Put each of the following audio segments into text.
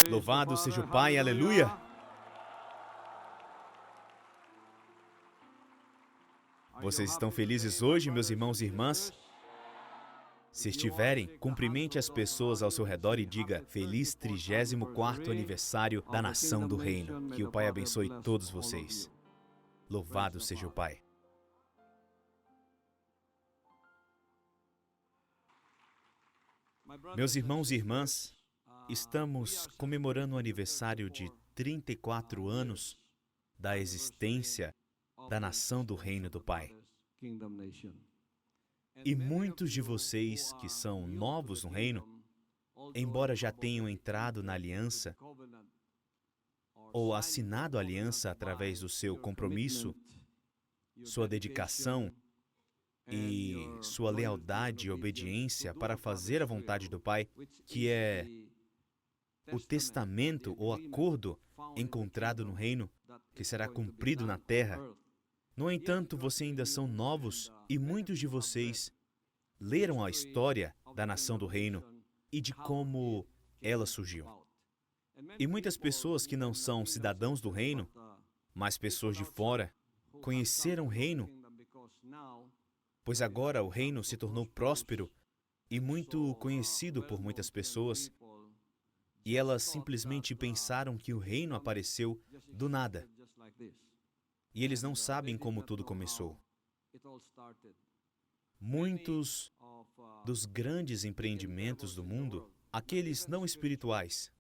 Louvado seja o Pai, aleluia! Vocês estão felizes hoje, meus irmãos e irmãs? Se estiverem, cumprimente as pessoas ao seu redor e diga: Feliz 34º aniversário da Nação do Reino. Que o Pai abençoe todos vocês. Louvado seja o Pai. Meus irmãos e irmãs, estamos comemorando o aniversário de 34 anos da existência da Nação do Reino do Pai. E muitos de vocês que são novos no reino, embora já tenham entrado na aliança ou assinado a aliança através do seu compromisso, sua dedicação e sua lealdade e obediência para fazer a vontade do Pai, que é o testamento ou acordo encontrado no reino, que será cumprido na terra. No entanto, vocês ainda são novos e muitos de vocês leram a história da Nação do Reino e de como ela surgiu. E muitas pessoas que não são cidadãos do reino, mas pessoas de fora, conheceram o reino, pois agora o reino se tornou próspero e muito conhecido por muitas pessoas, e elas simplesmente pensaram que o reino apareceu do nada. E eles não sabem como tudo começou. Muitos dos grandes empreendimentos do mundo, aqueles não espirituais,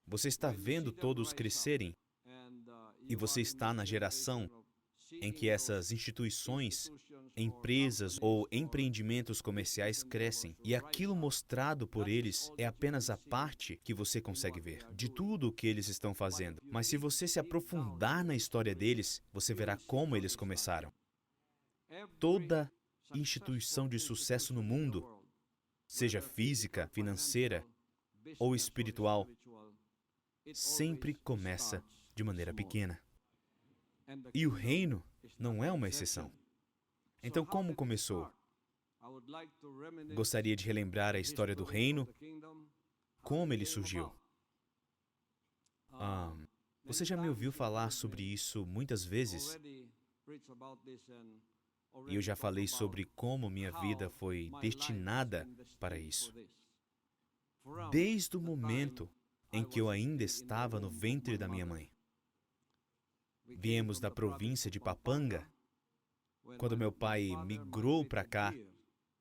você está vendo todos crescerem, e você está na geração em que essas instituições, empresas ou empreendimentos comerciais crescem, e aquilo mostrado por eles é apenas a parte que você consegue ver, de tudo o que eles estão fazendo. Mas se você se aprofundar na história deles, você verá como eles começaram. Toda instituição de sucesso no mundo, seja física, financeira ou espiritual, sempre começa de maneira pequena. E o reino não é uma exceção. Então, como começou? Gostaria de relembrar a história do reino, como ele surgiu. Você já me ouviu falar sobre isso muitas vezes, e eu já falei sobre como minha vida foi destinada para isso. Desde o momento em que eu ainda estava no ventre da minha mãe. Viemos da província de Pampanga, quando meu pai migrou para cá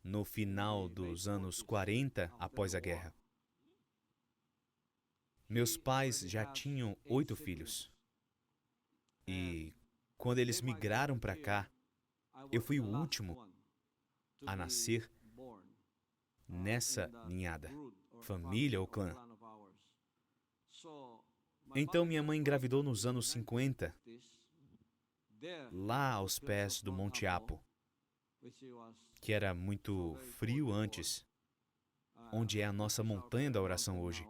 no final dos anos 40, após a guerra. Meus pais já tinham 8 filhos. E quando eles migraram para cá, eu fui o último a nascer nessa ninhada, família ou clã. Então minha mãe engravidou nos anos 50, lá aos pés do Monte Apo, que era muito frio antes, onde é a nossa montanha da oração hoje.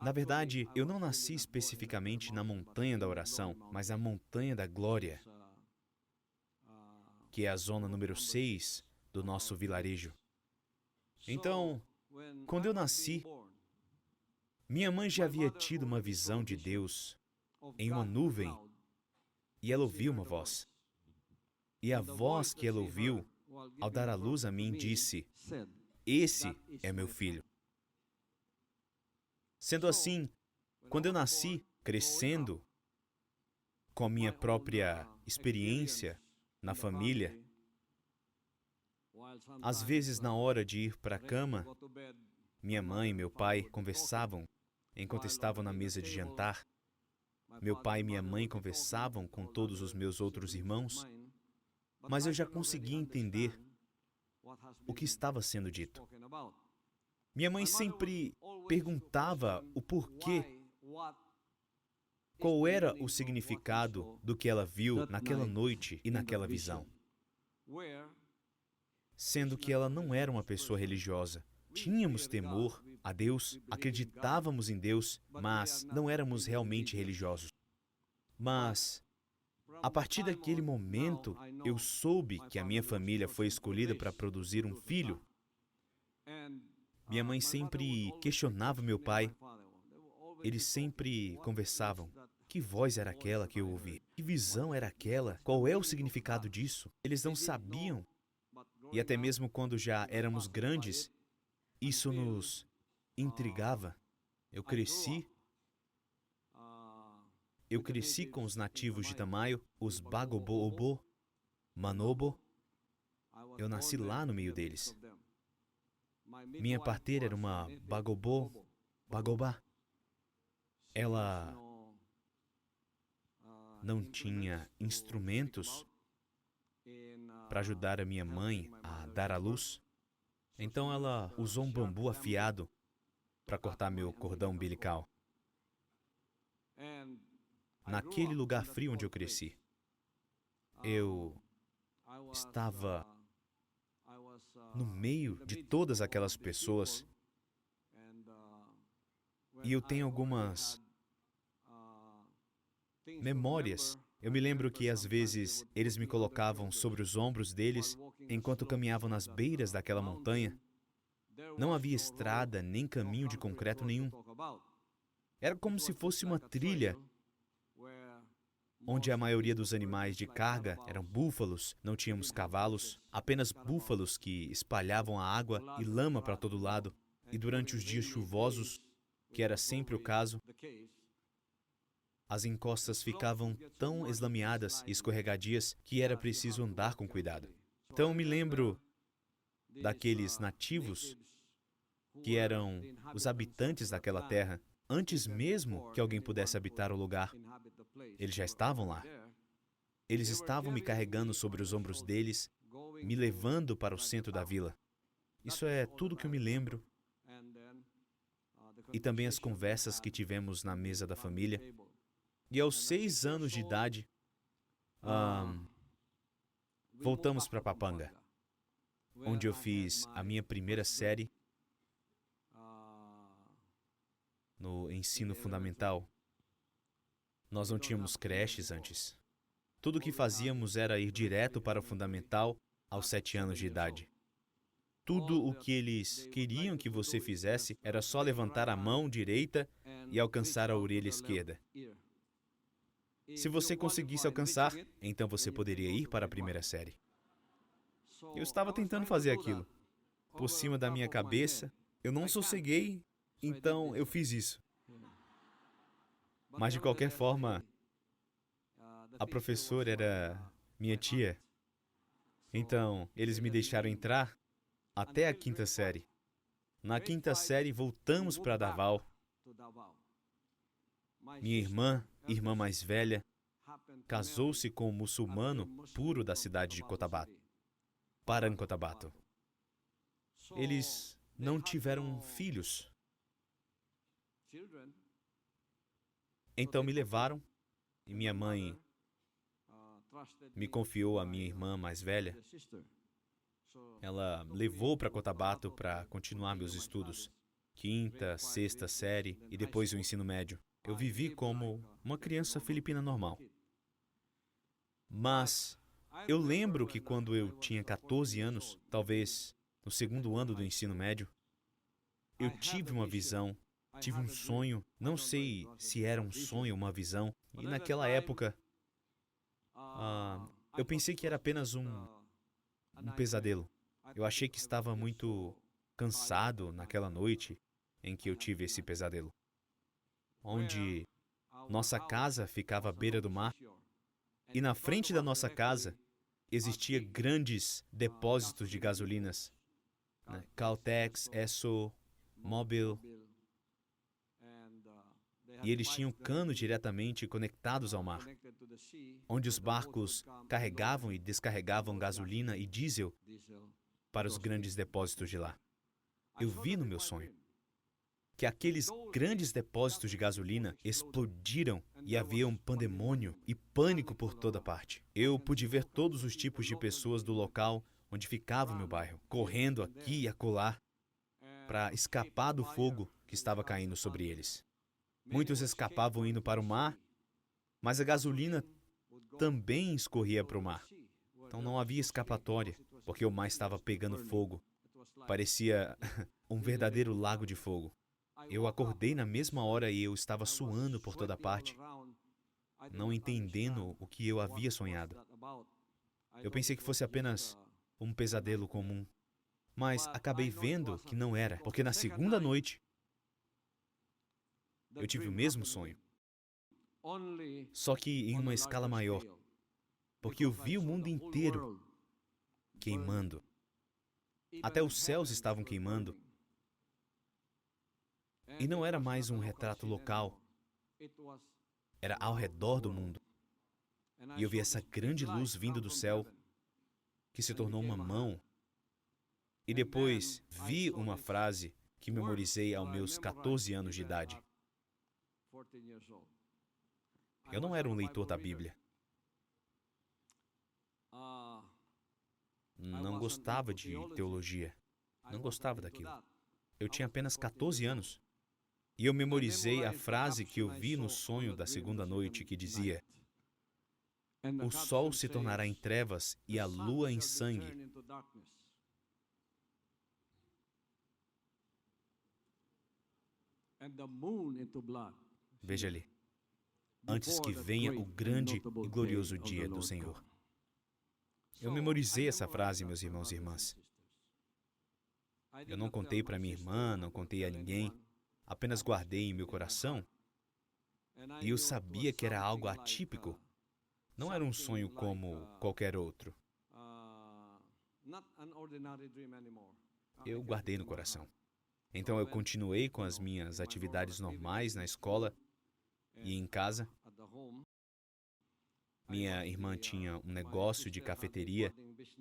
Na verdade, eu não nasci especificamente na montanha da oração, mas na montanha da glória, que é a zona número 6 do nosso vilarejo. Então, quando eu nasci, minha mãe já havia tido uma visão de Deus em uma nuvem, e ela ouviu uma voz. E a voz que ela ouviu, ao dar à luz a mim, disse: Esse é meu filho. Sendo assim, quando eu nasci, crescendo, com a minha própria experiência na família, às vezes na hora de ir para a cama, minha mãe e meu pai conversavam enquanto estavam na mesa de jantar. Meu pai e minha mãe conversavam com todos os meus outros irmãos, mas eu já conseguia entender o que estava sendo dito. Minha mãe sempre perguntava o porquê, qual era o significado do que ela viu naquela noite e naquela visão. Sendo que ela não era uma pessoa religiosa. Tínhamos temor a Deus, acreditávamos em Deus, mas não éramos realmente religiosos. Mas, a partir daquele momento, eu soube que a minha família foi escolhida para produzir um filho. Minha mãe sempre questionava meu pai Eles sempre conversavam. Que voz era aquela que eu ouvi? Que visão era aquela? Qual é o significado disso? Eles não sabiam. E até mesmo quando já éramos grandes, isso nos intrigava. Eu cresci com os nativos de Tamayo, os Bagobo-Obo, Manobo. Eu nasci lá no meio deles. Minha parteira era uma Bagobo, Bagobá. Ela não tinha instrumentos para ajudar a minha mãe a dar à luz. Então ela usou um bambu afiado para cortar meu cordão umbilical. Naquele lugar frio onde eu cresci, eu estava no meio de todas aquelas pessoas e eu tenho algumas memórias. Eu me lembro que às vezes eles me colocavam sobre os ombros deles enquanto caminhavam nas beiras daquela montanha. Não havia estrada nem caminho de concreto nenhum. Era como se fosse uma trilha onde a maioria dos animais de carga eram búfalos, não tínhamos cavalos, apenas búfalos que espalhavam a água e lama para todo lado. E durante os dias chuvosos, que era sempre o caso, as encostas ficavam tão eslameadas e escorregadias que era preciso andar com cuidado. Então me lembro daqueles nativos que eram os habitantes daquela terra. Antes mesmo que alguém pudesse habitar o lugar, eles já estavam lá. Eles estavam me carregando sobre os ombros deles, me levando para o centro da vila. Isso é tudo que eu me lembro. E também as conversas que tivemos na mesa da família. E aos 6 anos de idade, voltamos para Papanga, onde eu fiz a minha primeira série no ensino fundamental. Nós não tínhamos creches antes. Tudo o que fazíamos era ir direto para o fundamental aos 7 anos de idade. Tudo o que eles queriam que você fizesse era só levantar a mão direita e alcançar a orelha esquerda. Se você conseguisse alcançar, então você poderia ir para a primeira série. Eu estava tentando fazer aquilo. Por cima da minha cabeça, eu não sosseguei, então eu fiz isso. Mas de qualquer forma, a professora era minha tia. Então, eles me deixaram entrar até a 5ª série. Na 5ª série, voltamos para Davao. Minha irmã mais velha, casou-se com um muçulmano puro da cidade de Cotabato, Parang Cotabato. Eles não tiveram filhos. Então me levaram e minha mãe me confiou a minha irmã mais velha. Ela levou para Cotabato para continuar meus estudos. 5ª, 6ª série e depois o ensino médio. Eu vivi como uma criança filipina normal. Mas eu lembro que quando eu tinha 14 anos, talvez no 2º ano do ensino médio, eu tive uma visão, tive um sonho, não sei se era um sonho ou uma visão, e naquela época eu pensei que era apenas um pesadelo. Eu achei que estava muito cansado naquela noite em que eu tive esse pesadelo, onde nossa casa ficava à beira do mar e na frente da nossa casa existia grandes depósitos de gasolinas, né? Caltex, Esso, Mobil, e eles tinham canos diretamente conectados ao mar, onde os barcos carregavam e descarregavam gasolina e diesel para os grandes depósitos de lá. Eu vi no meu sonho que aqueles grandes depósitos de gasolina explodiram e havia um pandemônio e pânico por toda parte. Eu pude ver todos os tipos de pessoas do local onde ficava o meu bairro, correndo aqui e acolá para escapar do fogo que estava caindo sobre eles. Muitos escapavam indo para o mar, mas a gasolina também escorria para o mar. Então não havia escapatória, porque o mar estava pegando fogo. Parecia um verdadeiro lago de fogo. Eu acordei na mesma hora e eu estava suando por toda parte, não entendendo o que eu havia sonhado. Eu pensei que fosse apenas um pesadelo comum, mas acabei vendo que não era, porque na segunda noite eu tive o mesmo sonho, só que em uma escala maior, porque eu vi o mundo inteiro queimando. Até os céus estavam queimando. E não era mais um retrato local, era ao redor do mundo. E eu vi essa grande luz vindo do céu, que se tornou uma mão. E depois vi uma frase que memorizei aos meus 14 anos de idade. Eu não era um leitor da Bíblia. Não gostava de teologia. Não gostava daquilo. Eu tinha apenas 14 anos. E eu memorizei a frase que eu vi no sonho da segunda noite que dizia: o sol se tornará em trevas e a lua em sangue. Veja ali, antes que venha o grande e glorioso dia do Senhor. Eu memorizei essa frase, meus irmãos e irmãs. Eu não contei para minha irmã, não contei a ninguém, apenas guardei em meu coração. E eu sabia que era algo atípico. Não era um sonho como qualquer outro. Eu guardei no coração. Então eu continuei com as minhas atividades normais na escola e em casa. Minha irmã tinha um negócio de cafeteria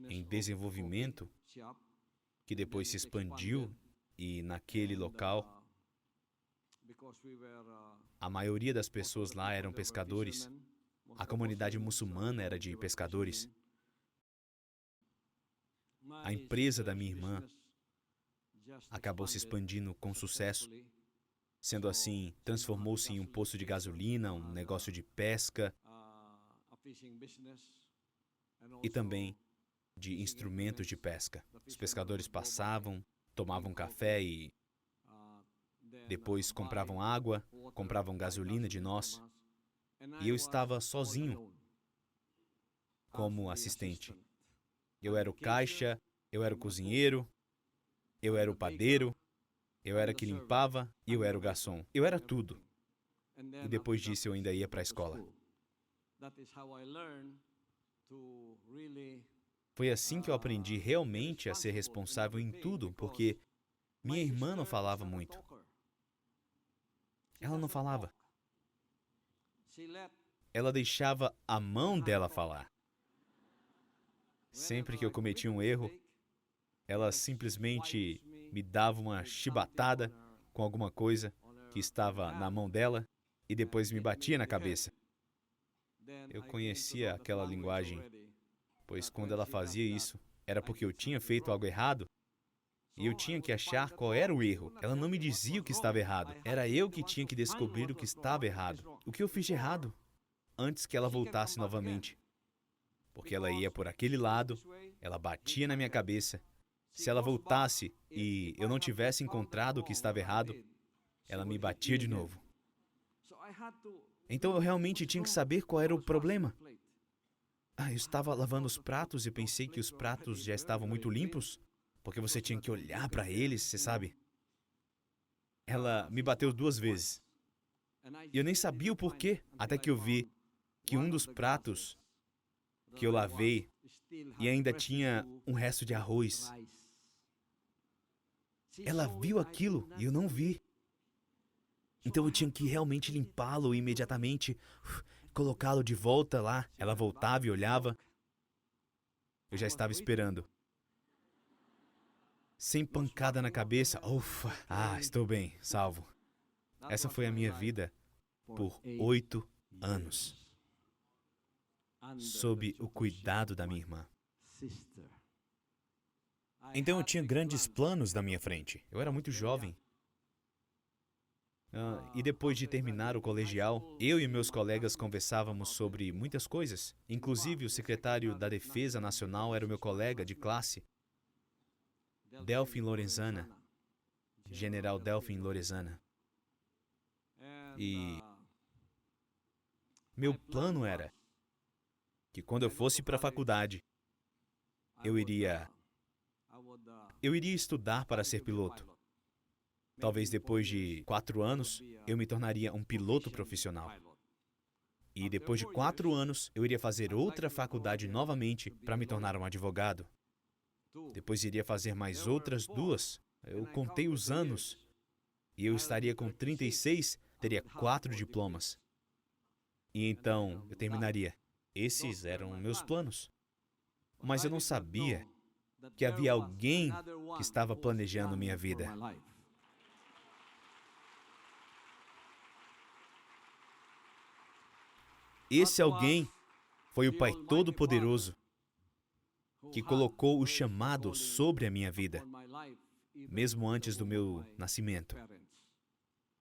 em desenvolvimento que depois se expandiu e naquele local a maioria das pessoas lá eram pescadores. A comunidade muçulmana era de pescadores. A empresa da minha irmã acabou se expandindo com sucesso. Sendo assim, transformou-se em um posto de gasolina, um negócio de pesca e também de instrumentos de pesca. Os pescadores passavam, tomavam café e depois compravam água, compravam gasolina de nós. E eu estava sozinho como assistente. Eu era o caixa, eu era o cozinheiro, eu era o padeiro, eu era que limpava e eu era o garçom. Eu era tudo. E depois disso eu ainda ia para a escola. Foi assim que eu aprendi realmente a ser responsável em tudo, porque minha irmã não falava muito. Ela não falava. Ela deixava a mão dela falar. Sempre que eu cometia um erro, ela simplesmente me dava uma chibatada com alguma coisa que estava na mão dela e depois me batia na cabeça. Eu conhecia aquela linguagem, pois quando ela fazia isso, era porque eu tinha feito algo errado e eu tinha que achar qual era o erro. Ela não me dizia o que estava errado. Era eu que tinha que descobrir o que estava errado. O que eu fiz de errado antes que ela voltasse novamente. Porque ela ia por aquele lado, ela batia na minha cabeça. Se ela voltasse e eu não tivesse encontrado o que estava errado, ela me batia de novo. Então eu realmente tinha que saber qual era o problema. Eu estava lavando os pratos e pensei que os pratos já estavam muito limpos, porque você tinha que olhar para eles, você sabe. Ela me bateu 2 vezes. E eu nem sabia o porquê, até que eu vi que um dos pratos que eu lavei e ainda tinha um resto de arroz. Ela viu aquilo e eu não vi. Então eu tinha que realmente limpá-lo imediatamente, colocá-lo de volta lá. Ela voltava e olhava. Eu já estava esperando. Sem pancada na cabeça. Ufa! Estou bem, salvo. Essa foi a minha vida por 8 anos. Sob o cuidado da minha irmã. Então eu tinha grandes planos na minha frente. Eu era muito jovem. E depois de terminar o colegial, eu e meus colegas conversávamos sobre muitas coisas. Inclusive, o secretário da Defesa Nacional era o meu colega de classe, Delfim Lorenzana, General Delfim Lorenzana. E meu plano era que quando eu fosse para a faculdade, eu iria estudar para ser piloto. Talvez depois de 4 anos, eu me tornaria um piloto profissional. E depois de 4 anos, eu iria fazer outra faculdade novamente para me tornar um advogado. Depois iria fazer mais outras 2. Eu contei os anos. E eu estaria com 36, teria 4 diplomas. E então eu terminaria. Esses eram meus planos. Mas eu não sabia que havia alguém que estava planejando minha vida. Esse alguém foi o Pai Todo-Poderoso que colocou o chamado sobre a minha vida, mesmo antes do meu nascimento.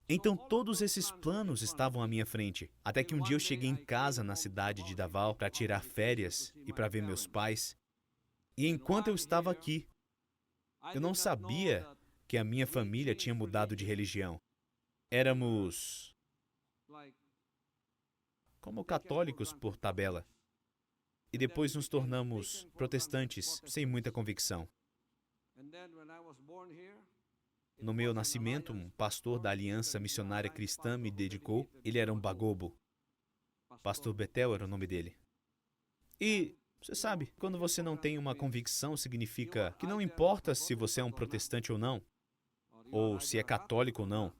Então todos esses planos estavam à minha frente, até que um dia eu cheguei em casa na cidade de Davao para tirar férias e para ver meus pais. E enquanto eu estava aqui, eu não sabia que a minha família tinha mudado de religião. Éramos como católicos por tabela. E depois nos tornamos protestantes sem muita convicção. No meu nascimento, um pastor da Aliança Missionária Cristã me dedicou. Ele era um bagobo. Pastor Betel era o nome dele. E, você sabe, quando você não tem uma convicção, significa que não importa se você é um protestante ou não, ou se é católico ou não.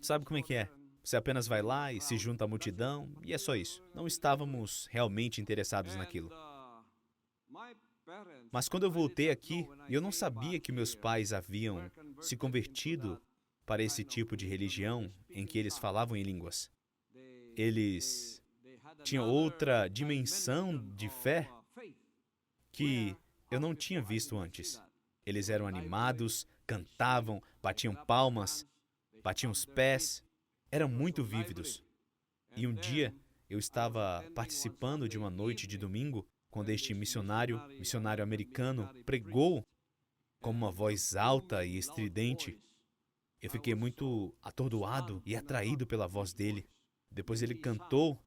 Sabe como é que é? Você apenas vai lá e se junta à multidão, e é só isso. Não estávamos realmente interessados naquilo. Mas quando eu voltei aqui, eu não sabia que meus pais haviam se convertido para esse tipo de religião em que eles falavam em línguas. Eles tinham outra dimensão de fé que eu não tinha visto antes. Eles eram animados, cantavam, batiam palmas, batiam os pés. Eram muito vívidos. E um dia, eu estava participando de uma noite de domingo, quando este missionário americano, pregou com uma voz alta e estridente. Eu fiquei muito atordoado e atraído pela voz dele. Depois ele cantou,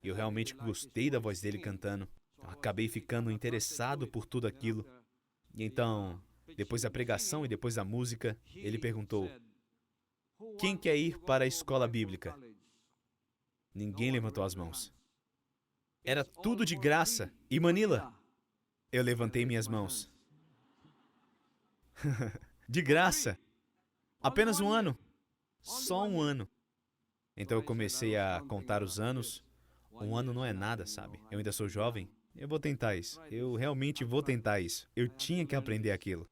e eu realmente gostei da voz dele cantando. Eu acabei ficando interessado por tudo aquilo. E então, depois da pregação e depois da música, ele perguntou: quem quer ir para a escola bíblica? Ninguém levantou as mãos. Era tudo de graça. E Manila? Eu levantei minhas mãos. De graça. Apenas 1 ano. Só 1 ano. Então eu comecei a contar os anos. 1 ano não é nada, sabe? Eu ainda sou jovem. Eu vou tentar isso. Eu realmente vou tentar isso. Eu tinha que aprender aquilo.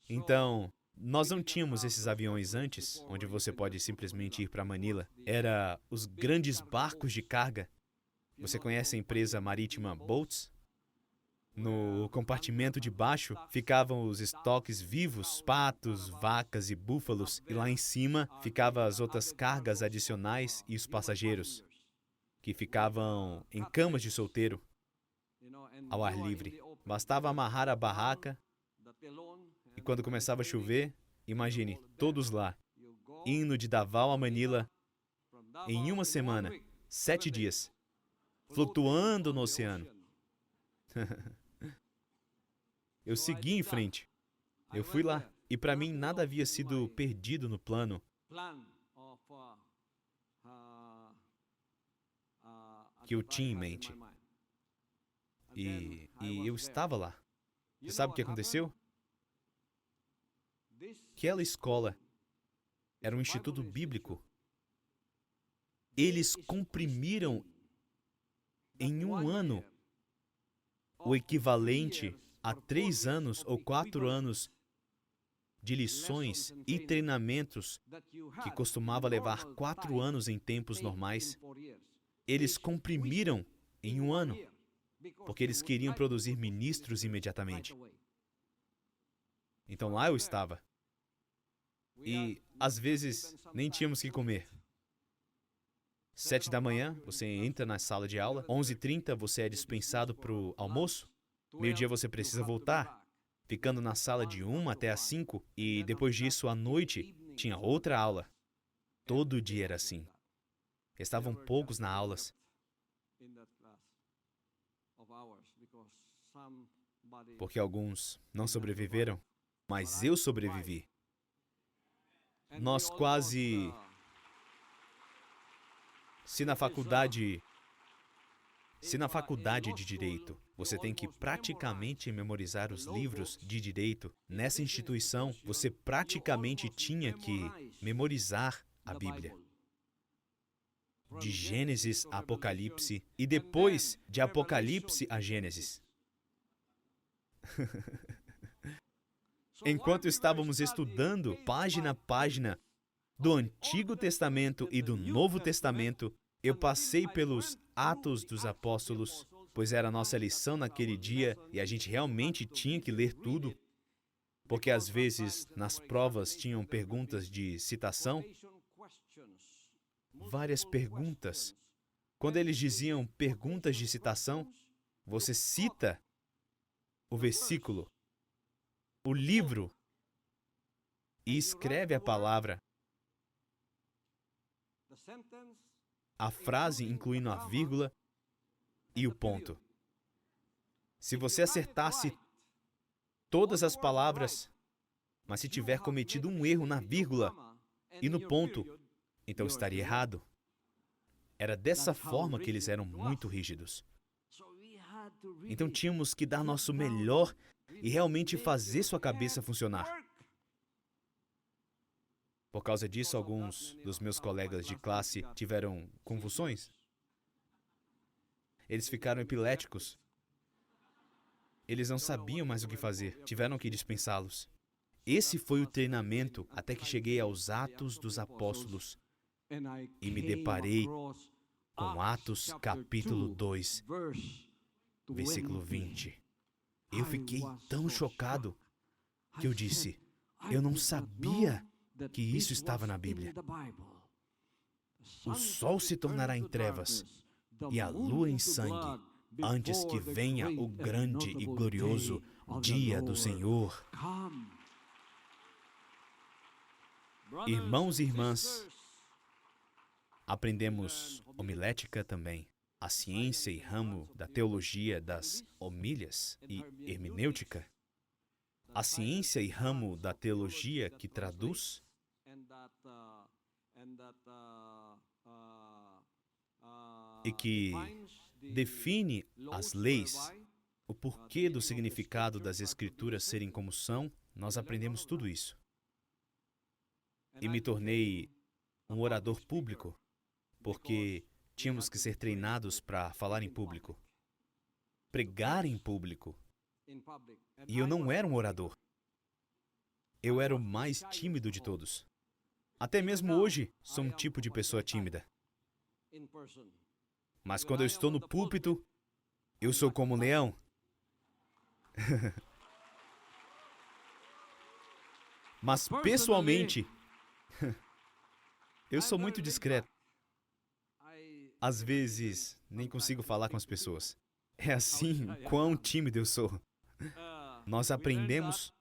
Então, nós não tínhamos esses aviões antes, onde você pode simplesmente ir para Manila. Era os grandes barcos de carga. Você conhece a empresa marítima Boats? No compartimento de baixo ficavam os estoques vivos, patos, vacas e búfalos, e lá em cima ficavam as outras cargas adicionais e os passageiros, que ficavam em camas de solteiro, ao ar livre. Bastava amarrar a barraca, e quando começava a chover, imagine, todos lá, indo de Davao a Manila em 1 semana, 7 dias, flutuando no oceano. Eu segui em frente. Eu fui lá. E para mim nada havia sido perdido no plano que eu tinha em mente. E eu estava lá. E sabe o que aconteceu? Aquela escola era um instituto bíblico. Eles comprimiram em 1 ano o equivalente a 3 anos ou 4 anos de lições e treinamentos que costumava levar 4 anos em tempos normais. Eles comprimiram em 1 ano, porque eles queriam produzir ministros imediatamente. Então lá eu estava. E, às vezes, nem tínhamos que comer. 7 da manhã, você entra na sala de aula. 11h30, você é dispensado para o almoço. Meio-dia, você precisa voltar, ficando na sala de 1 até às 5. E, depois disso, à noite, tinha outra aula. Todo dia era assim. Estavam poucos na aulas, porque alguns não sobreviveram, mas eu sobrevivi. Nós quase... Se na faculdade de Direito você tem que praticamente memorizar os livros de Direito, nessa instituição você praticamente tinha que memorizar a Bíblia. De Gênesis a Apocalipse e depois de Apocalipse a Gênesis. Enquanto estávamos estudando página a página do Antigo Testamento e do Novo Testamento, eu passei pelos Atos dos Apóstolos, pois era a nossa lição naquele dia e a gente realmente tinha que ler tudo, porque às vezes nas provas tinham perguntas de citação, várias perguntas. Quando eles diziam perguntas de citação, você cita o versículo, o livro, e escreve a palavra, a frase incluindo a vírgula e o ponto. Se você acertasse todas as palavras, mas se tiver cometido um erro na vírgula e no ponto, então estaria errado. Era dessa forma que eles eram muito rígidos. Então tínhamos que dar nosso melhor e realmente fazer sua cabeça funcionar. Por causa disso, alguns dos meus colegas de classe tiveram convulsões. Eles ficaram epiléticos. Eles não sabiam mais o que fazer. Tiveram que dispensá-los. Esse foi o treinamento até que cheguei aos Atos dos Apóstolos e me deparei com Atos capítulo 2, versículo 20. Eu fiquei tão chocado que eu disse, eu não sabia que isso estava na Bíblia. O sol se tornará em trevas e a lua em sangue, antes que venha o grande e glorioso dia do Senhor. Irmãos e irmãs, aprendemos homilética também, a ciência e ramo da teologia das homílias e hermenêutica, a ciência e ramo da teologia que traduz e que define as leis, o porquê do significado das Escrituras serem como são. Nós aprendemos tudo isso. E me tornei um orador público, porque tínhamos que ser treinados para falar em público, pregar em público. E eu não era um orador. Eu era o mais tímido de todos. Até mesmo hoje, sou um tipo de pessoa tímida. Mas quando eu estou no púlpito, eu sou como um leão. Mas pessoalmente, eu sou muito discreto. Às vezes, nem consigo falar com as pessoas. É assim quão tímido eu sou. Nós aprendemos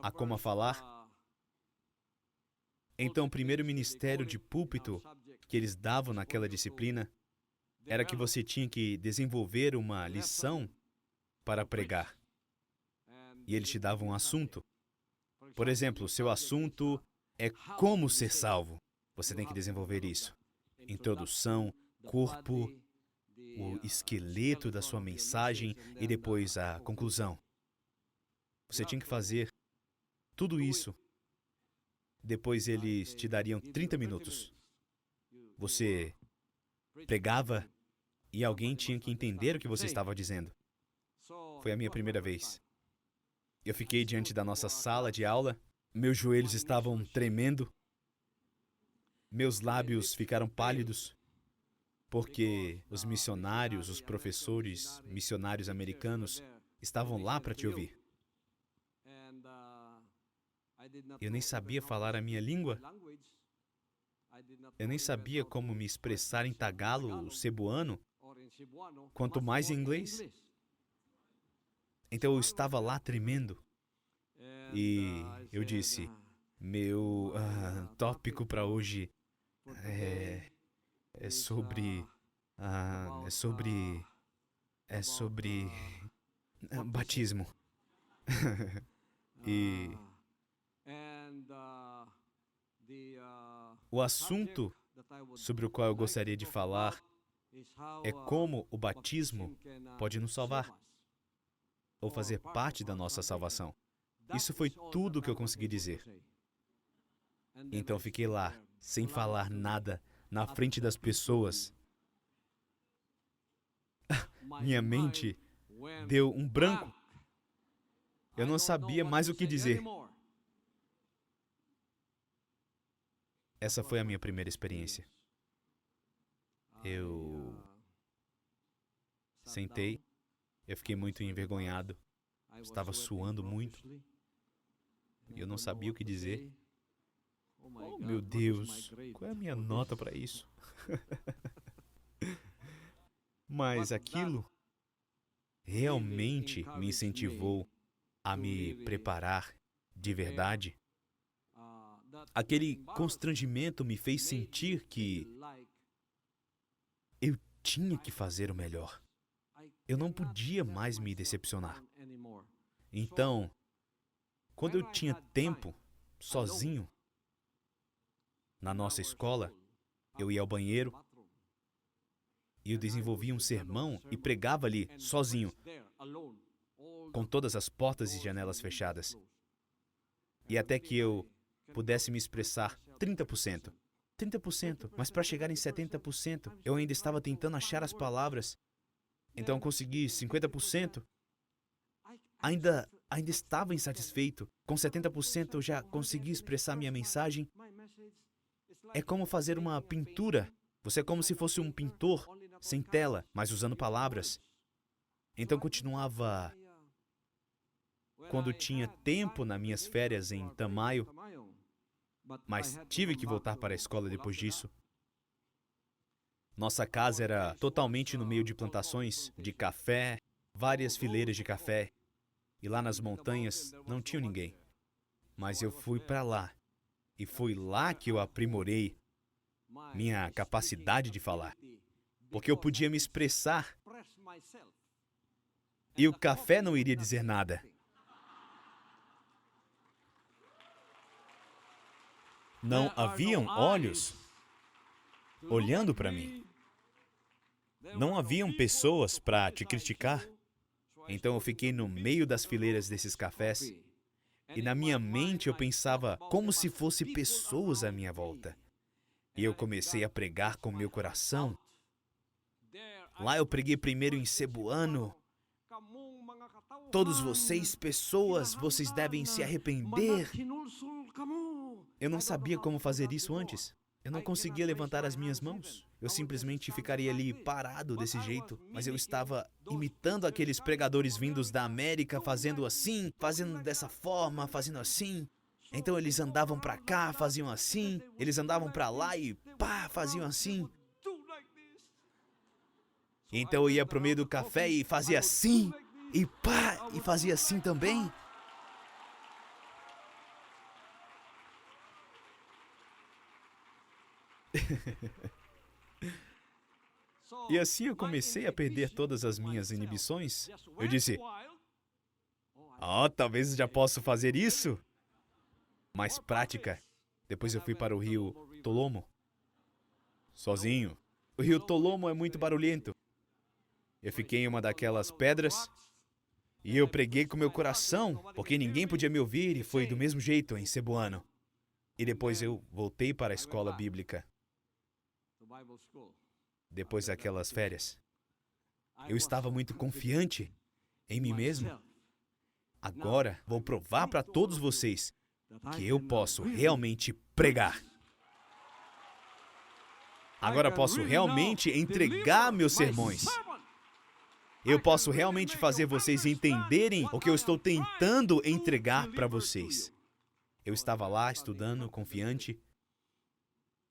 a como falar. Então, o primeiro ministério de púlpito que eles davam naquela disciplina era que você tinha que desenvolver uma lição para pregar. E eles te davam um assunto. Por exemplo, o seu assunto é como ser salvo. Você tem que desenvolver isso. Introdução, corpo, o esqueleto da sua mensagem e depois a conclusão. Você tinha que fazer tudo isso. Depois eles te dariam 30 minutos. Você pregava e alguém tinha que entender o que você estava dizendo. Foi a minha primeira vez. Eu fiquei diante da nossa sala de aula, meus joelhos estavam tremendo, meus lábios ficaram pálidos, porque os missionários, os professores, missionários americanos estavam lá para te ouvir. Eu nem sabia falar a minha língua. Eu nem sabia como me expressar em tagalo, cebuano, quanto mais em inglês. Então eu estava lá tremendo. E eu disse, meu tópico para hoje É, é sobre... é sobre... É sobre... batismo. E o assunto sobre o qual eu gostaria de falar é como o batismo pode nos salvar, ou fazer parte da nossa salvação. Isso foi tudo o que eu consegui dizer. Então eu fiquei lá, sem falar nada, na frente das pessoas. Minha mente deu um branco. Eu não sabia mais o que dizer. Essa foi a minha primeira experiência. Eu sentei, eu fiquei muito envergonhado, estava suando muito, e eu não sabia o que dizer. Oh, meu Deus, qual é a minha nota para isso? Mas aquilo realmente me incentivou a me preparar de verdade. Aquele constrangimento me fez sentir que eu tinha que fazer o melhor. Eu não podia mais me decepcionar. Então, quando eu tinha tempo, sozinho, na nossa escola, eu ia ao banheiro e eu desenvolvia um sermão e pregava ali, sozinho, com todas as portas e janelas fechadas. E até que eu pudesse me expressar 30%. 30%, mas para chegar em 70%, eu ainda estava tentando achar as palavras. Então eu consegui 50%. Ainda estava insatisfeito. Com 70% eu já consegui expressar minha mensagem. É como fazer uma pintura. Você é como se fosse um pintor, sem tela, mas usando palavras. Então continuava. Quando tinha tempo nas minhas férias em Tamayo, mas tive que voltar para a escola depois disso. Nossa casa era totalmente no meio de plantações de café, várias fileiras de café, e lá nas montanhas não tinha ninguém. Mas eu fui para lá, e foi lá que eu aprimorei minha capacidade de falar, porque eu podia me expressar, e o café não iria dizer nada. Não haviam olhos olhando para mim. Não haviam pessoas para te criticar. Então eu fiquei no meio das fileiras desses cafés e na minha mente eu pensava como se fosse pessoas à minha volta. E eu comecei a pregar com meu coração. Lá eu preguei primeiro em Cebuano. Todos vocês, pessoas, vocês devem se arrepender. Eu não sabia como fazer isso antes. Eu não conseguia levantar as minhas mãos. Eu simplesmente ficaria ali parado desse jeito. Mas eu estava imitando aqueles pregadores vindos da América, fazendo assim, fazendo dessa forma, fazendo assim. Então eles andavam para cá, faziam assim. Eles andavam para lá e pá, faziam assim. Então eu ia pro meio do café e fazia assim. E pá, e fazia assim também. E assim eu comecei a perder todas as minhas inibições. Eu disse, talvez eu já possa fazer isso. Mais prática. Depois eu fui para o rio Tolomo, sozinho. O rio Tolomo é muito barulhento. Eu fiquei em uma daquelas pedras e eu preguei com meu coração, porque ninguém podia me ouvir e foi do mesmo jeito em Cebuano. E depois eu voltei para a escola bíblica. Depois daquelas férias. Eu estava muito confiante em mim mesmo. Agora vou provar para todos vocês que eu posso realmente pregar. Agora posso realmente entregar meus sermões. Eu posso realmente fazer vocês entenderem o que eu estou tentando entregar para vocês. Eu estava lá estudando, confiante.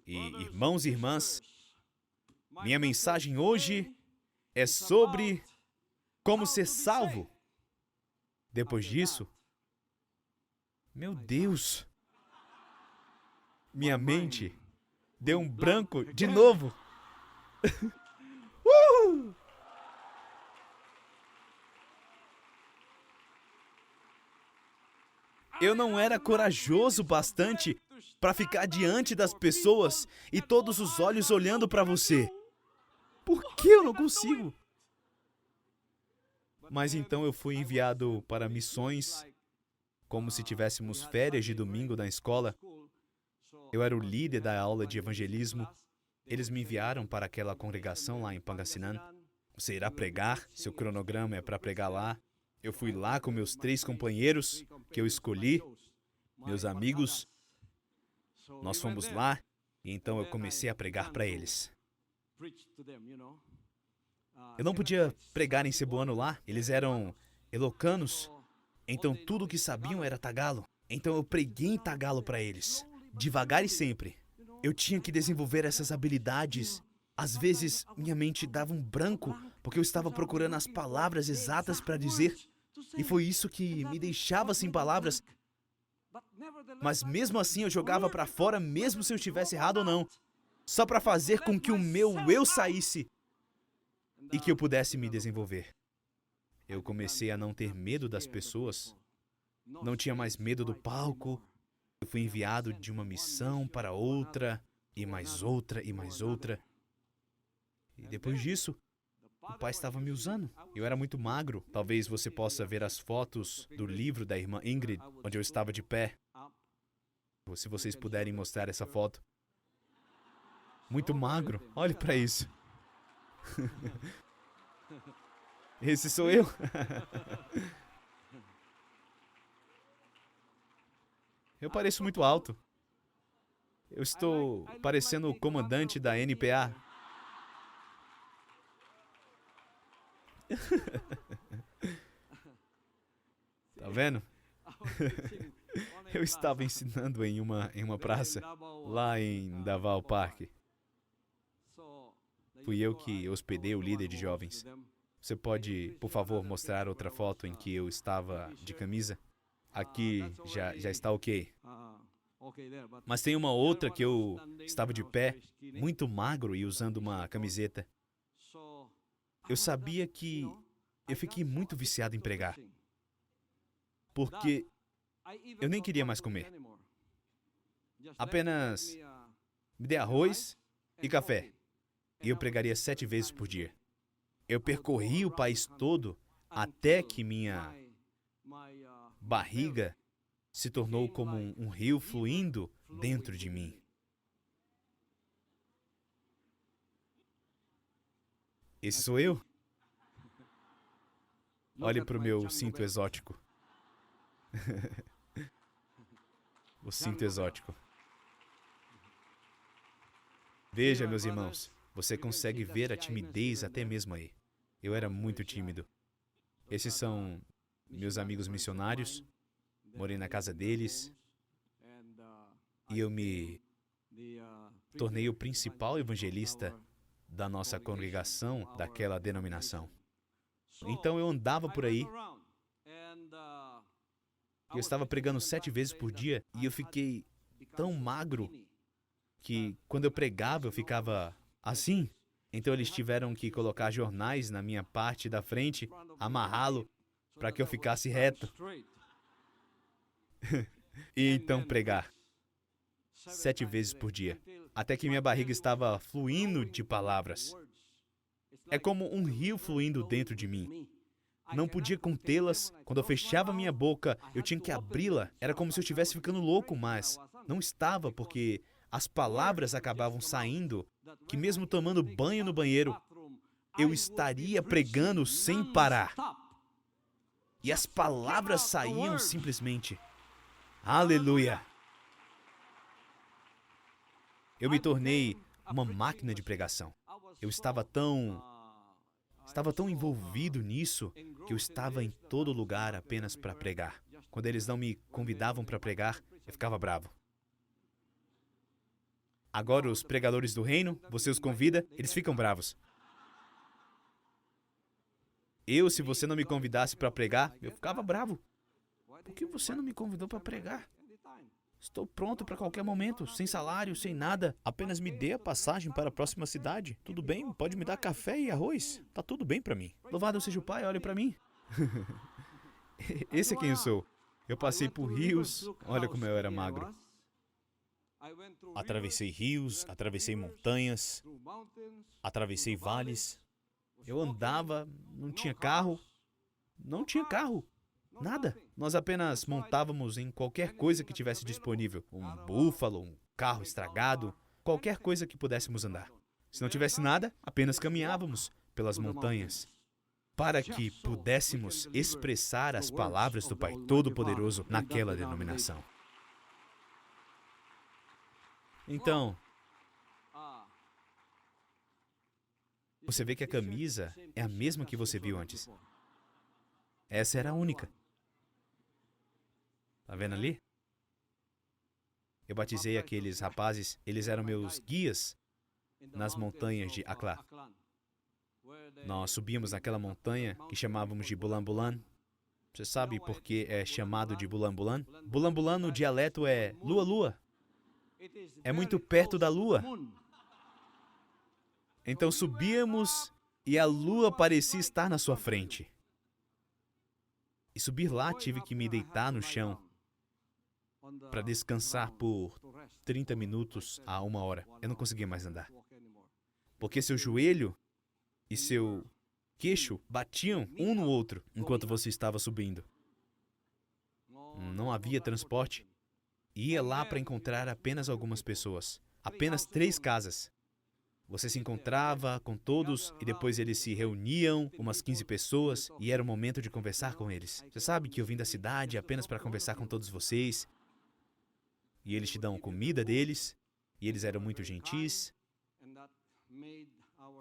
E, irmãos e irmãs, minha mensagem hoje é sobre como ser salvo. Depois disso, meu Deus, minha mente Deu um branco de novo. Uh! Eu não era corajoso bastante para ficar diante das pessoas e todos os olhos olhando para você. Por que eu não consigo? Mas então eu fui enviado para missões, como se tivéssemos férias de domingo na escola. Eu era o líder da aula de evangelismo. Eles me enviaram para aquela congregação lá em Pangasinan. Você irá pregar, seu cronograma é para pregar lá. Eu fui lá com meus 3 companheiros que eu escolhi, meus amigos. Nós fomos lá e então eu comecei a pregar para eles. Eu não podia pregar em cebuano lá, eles eram elocanos, então tudo o que sabiam era tagalo. Então eu preguei em tagalo para eles, devagar e sempre. Eu tinha que desenvolver essas habilidades. Às vezes, minha mente dava um branco, porque eu estava procurando as palavras exatas para dizer, e foi isso que me deixava sem palavras. Mas mesmo assim, eu jogava para fora, mesmo se eu estivesse errado ou não, só para fazer com que o meu eu saísse e que eu pudesse me desenvolver. Eu comecei a não ter medo das pessoas, não tinha mais medo do palco. Eu fui enviado de uma missão para outra, e mais outra, e mais outra. E depois disso, o pai estava me usando. Eu era muito magro. Talvez você possa ver as fotos do livro da irmã Ingrid, onde eu estava de pé. Se vocês puderem mostrar essa foto. Muito magro. Olhe para isso. Esse sou eu. Eu pareço muito alto. Eu estou parecendo o comandante da NPA. Tá vendo? Eu estava ensinando em uma praça, lá em Davao Park. Fui eu que hospedei o líder de jovens. Você pode, por favor, mostrar outra foto em que eu estava de camisa? Aqui já está ok. Mas tem uma outra que eu estava de pé, muito magro e usando uma camiseta. Eu sabia que eu fiquei muito viciado em pregar, porque eu nem queria mais comer. Apenas me dê arroz e café, e eu pregaria 7 vezes por dia. Eu percorri o país todo até que minha barriga se tornou como um rio fluindo dentro de mim. Esse sou eu. Olhe para o meu cinto exótico. O cinto exótico. Veja, meus irmãos, você consegue ver a timidez até mesmo aí. Eu era muito tímido. Esses são meus amigos missionários. Morei na casa deles. E eu me tornei o principal evangelista da nossa congregação, daquela denominação. Então eu andava por aí. Eu estava pregando 7 vezes por dia e eu fiquei tão magro que quando eu pregava eu ficava assim. Então eles tiveram que colocar jornais na minha parte da frente, amarrá-lo para que eu ficasse reto. E então pregar 7 vezes por dia, até que minha barriga estava fluindo de palavras. É como um rio fluindo dentro de mim. Não podia contê-las. Quando eu fechava minha boca, eu tinha que abri-la. Era como se eu estivesse ficando louco, mas não estava, porque as palavras acabavam saindo, que mesmo tomando banho no banheiro, eu estaria pregando sem parar. E as palavras saíam simplesmente. Aleluia! Eu me tornei uma máquina de pregação. Eu estava tão envolvido nisso que eu estava em todo lugar apenas para pregar. Quando eles não me convidavam para pregar, eu ficava bravo. Agora os pregadores do reino, você os convida, eles ficam bravos. Se você não me convidasse para pregar, eu ficava bravo. Por que você não me convidou para pregar? Estou pronto para qualquer momento, sem salário, sem nada. Apenas me dê a passagem para a próxima cidade. Tudo bem, pode me dar café e arroz. Tá tudo bem para mim. Louvado seja o Pai, olhe para mim. Esse é quem eu sou. Eu passei por rios, olha como eu era magro. Atravessei rios, atravessei montanhas, atravessei vales. Eu andava, não tinha carro, nada. Nós apenas montávamos em qualquer coisa que tivesse disponível. Um búfalo, um carro estragado, qualquer coisa que pudéssemos andar. Se não tivesse nada, apenas caminhávamos pelas montanhas, para que pudéssemos expressar as palavras do Pai Todo-Poderoso naquela denominação. Então, você vê que a camisa é a mesma que você viu antes. Essa era a única. Tá vendo ali? Eu batizei aqueles rapazes, eles eram meus guias nas montanhas de Akla. Nós subíamos naquela montanha que chamávamos de Bulan Bulan. Você sabe por que é chamado de Bulan Bulan? Bulan Bulan no dialeto é lua lua. É muito perto da lua. Então subíamos e a lua parecia estar na sua frente. E subir lá tive que me deitar no chão para descansar por 30 minutos a 1 hora. Eu não conseguia mais andar. Porque seu joelho e seu queixo batiam um no outro enquanto você estava subindo. Não havia transporte. Ia lá para encontrar apenas algumas pessoas. Apenas 3 casas. Você se encontrava com todos e depois eles se reuniam, umas 15 pessoas, e era o momento de conversar com eles. Você sabe que eu vim da cidade apenas para conversar com todos vocês. E eles te dão comida deles, e eles eram muito gentis.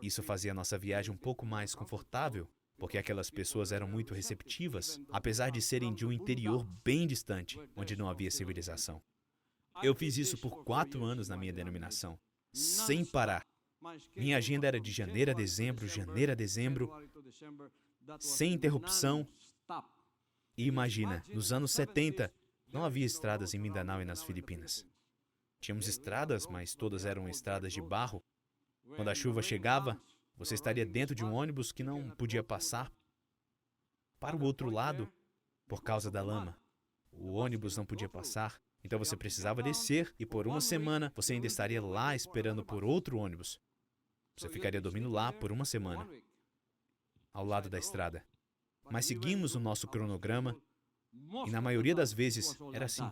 Isso fazia a nossa viagem um pouco mais confortável, porque aquelas pessoas eram muito receptivas, apesar de serem de um interior bem distante, onde não havia civilização. Eu fiz isso por 4 anos na minha denominação, sem parar. Minha agenda era de janeiro a dezembro, sem interrupção. E imagina, nos anos 70, não havia estradas em Mindanao e nas Filipinas. Tínhamos estradas, mas todas eram estradas de barro. Quando a chuva chegava, você estaria dentro de um ônibus que não podia passar para o outro lado por causa da lama. O ônibus não podia passar, então você precisava descer e por 1 semana você ainda estaria lá esperando por outro ônibus. Você ficaria dormindo lá por 1 semana, ao lado da estrada. Mas seguimos o nosso cronograma e na maioria das vezes era assim.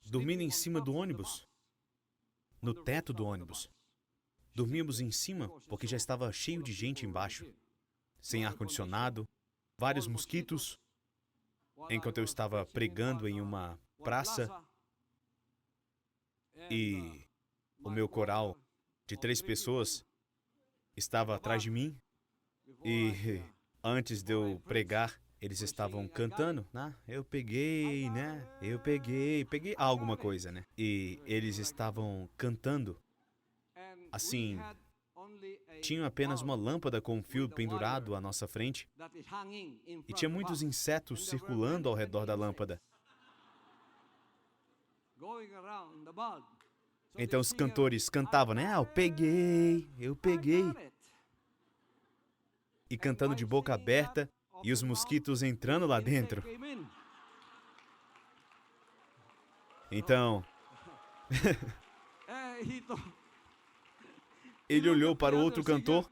Dormindo em cima do ônibus, no teto do ônibus. Dormíamos em cima porque já estava cheio de gente embaixo, sem ar-condicionado, vários mosquitos. Enquanto eu estava pregando em uma praça e o meu coral de 3 pessoas estava atrás de mim e antes de eu pregar, eles estavam cantando, né? Eu peguei alguma coisa, né? E eles estavam cantando. Assim, tinha apenas uma lâmpada com um fio pendurado à nossa frente e tinha muitos insetos circulando ao redor da lâmpada. Então os cantores cantavam, né? Eu peguei. E cantando de boca aberta e os mosquitos entrando lá dentro. Então, ele olhou para o outro cantor.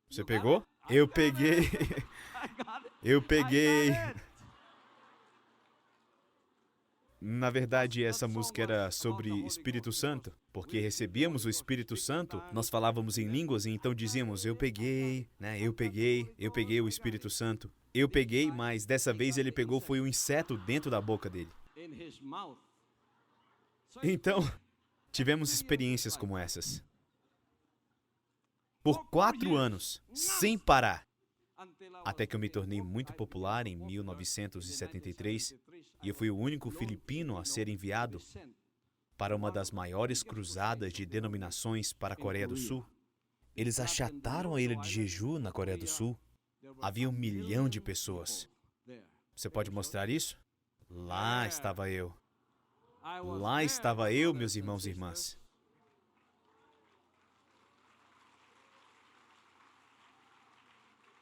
Você pegou? Eu peguei. Eu peguei. Na verdade, essa música era sobre Espírito Santo, porque recebíamos o Espírito Santo, nós falávamos em línguas e então dizíamos, eu peguei, né? Eu peguei o Espírito Santo. Eu peguei, mas dessa vez ele pegou foi um inseto dentro da boca dele. Então, tivemos experiências como essas. Por 4 anos, sem parar. Até que eu me tornei muito popular em 1973 e eu fui o único filipino a ser enviado para uma das maiores cruzadas de denominações para a Coreia do Sul. Eles achataram a ilha de Jeju, na Coreia do Sul. Havia 1 milhão de pessoas. Você pode mostrar isso? Lá estava eu. Lá estava eu, meus irmãos e irmãs.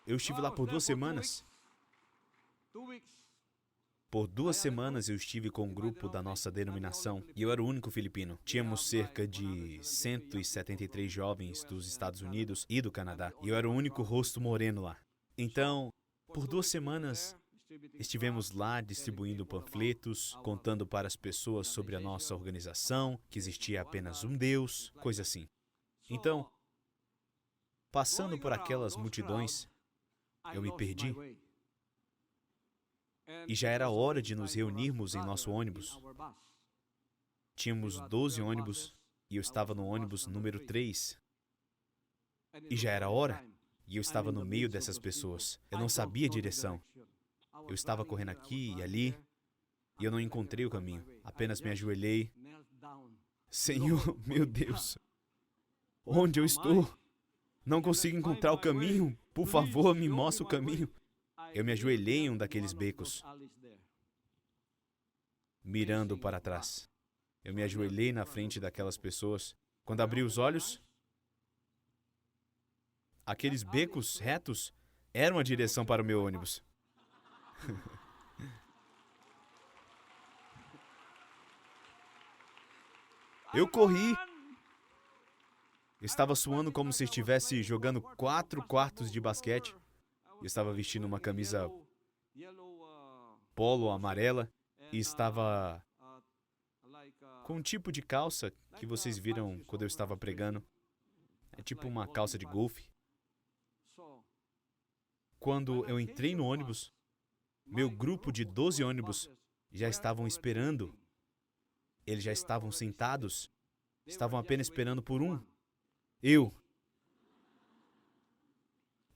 Eu estive lá por 2 semanas. Por 2 semanas eu estive com um grupo da nossa denominação e eu era o único filipino. Tínhamos cerca de 173 jovens dos Estados Unidos e do Canadá e eu era o único rosto moreno lá. Então, por 2 semanas, estivemos lá distribuindo panfletos, contando para as pessoas sobre a nossa organização, que existia apenas um Deus, coisa assim. Então, passando por aquelas multidões, eu me perdi. E já era hora de nos reunirmos em nosso ônibus. Tínhamos 12 ônibus e eu estava no ônibus número 3. E já era hora e eu estava no meio dessas pessoas. Eu não sabia a direção. Eu estava correndo aqui e ali e eu não encontrei o caminho. Apenas me ajoelhei. Senhor, meu Deus, onde eu estou? Não consigo encontrar o caminho. Por favor, me mostre o caminho. Eu me ajoelhei em um daqueles becos, mirando para trás. Eu me ajoelhei na frente daquelas pessoas. Quando abri os olhos, aqueles becos retos eram a direção para o meu ônibus. Eu corri. Eu estava suando como se estivesse jogando 4 quartos de basquete. Eu estava vestindo uma camisa polo amarela e estava com um tipo de calça que vocês viram quando eu estava pregando. É tipo uma calça de golfe. Quando eu entrei no ônibus, meu grupo de 12 ônibus já estavam esperando. Eles já estavam sentados. Estavam apenas esperando por um. Eu.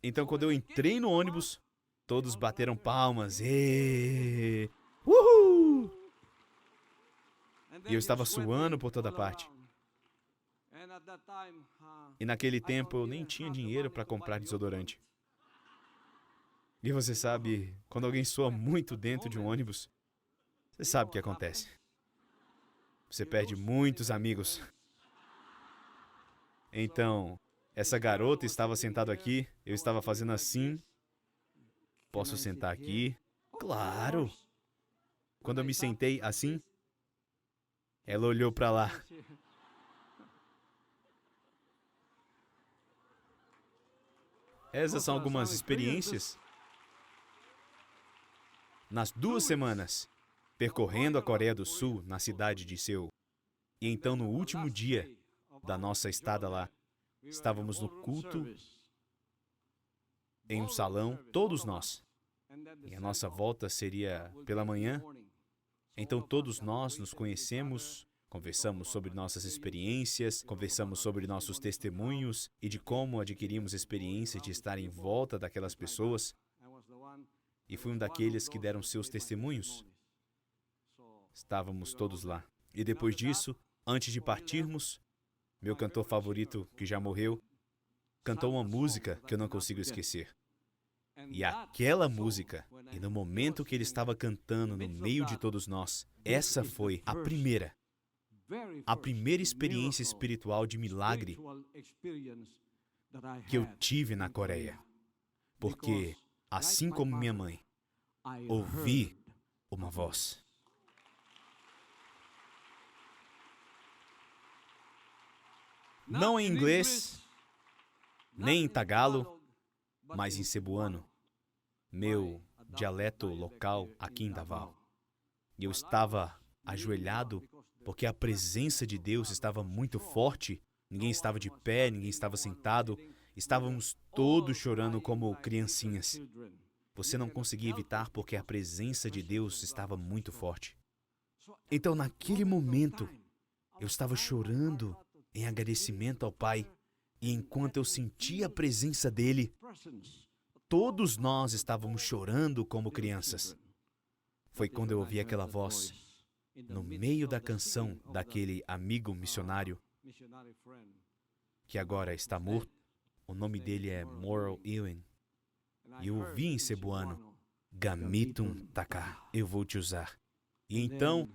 Então, quando eu entrei no ônibus, todos bateram palmas. E eu estava suando por toda parte. E naquele tempo eu nem tinha dinheiro para comprar desodorante. E você sabe, quando alguém sua muito dentro de um ônibus, você sabe o que acontece. Você perde muitos amigos. Então, essa garota estava sentada aqui, eu estava fazendo assim. Posso sentar aqui? Claro! Quando eu me sentei assim, ela olhou para lá. Essas são algumas experiências. Nas 2 semanas, percorrendo a Coreia do Sul, na cidade de Seul. E então, no último dia da nossa estada lá, estávamos no culto, em um salão, todos nós. E a nossa volta seria pela manhã. Então todos nós nos conhecemos, conversamos sobre nossas experiências, conversamos sobre nossos testemunhos e de como adquirimos experiências de estar em volta daquelas pessoas. E fui um daqueles que deram seus testemunhos. Estávamos todos lá. E depois disso, antes de partirmos, meu cantor favorito, que já morreu, cantou uma música que eu não consigo esquecer. E aquela música, e no momento que ele estava cantando no meio de todos nós, essa foi a primeira experiência espiritual de milagre que eu tive na Coreia. Porque, assim como minha mãe, ouvi uma voz. Não em inglês, nem em tagalo, mas em cebuano, meu dialeto local aqui em Davao. E eu estava ajoelhado porque a presença de Deus estava muito forte. Ninguém estava de pé, ninguém estava sentado. Estávamos todos chorando como criancinhas. Você não conseguia evitar porque a presença de Deus estava muito forte. Então, naquele momento, eu estava chorando em agradecimento ao Pai. E enquanto eu sentia a presença dele, todos nós estávamos chorando como crianças. Foi quando eu ouvi aquela voz, no meio da canção daquele amigo missionário, que agora está morto. O nome dele é Moral Ewan. E eu ouvi em cebuano, Gamitum Taka, eu vou te usar. E então,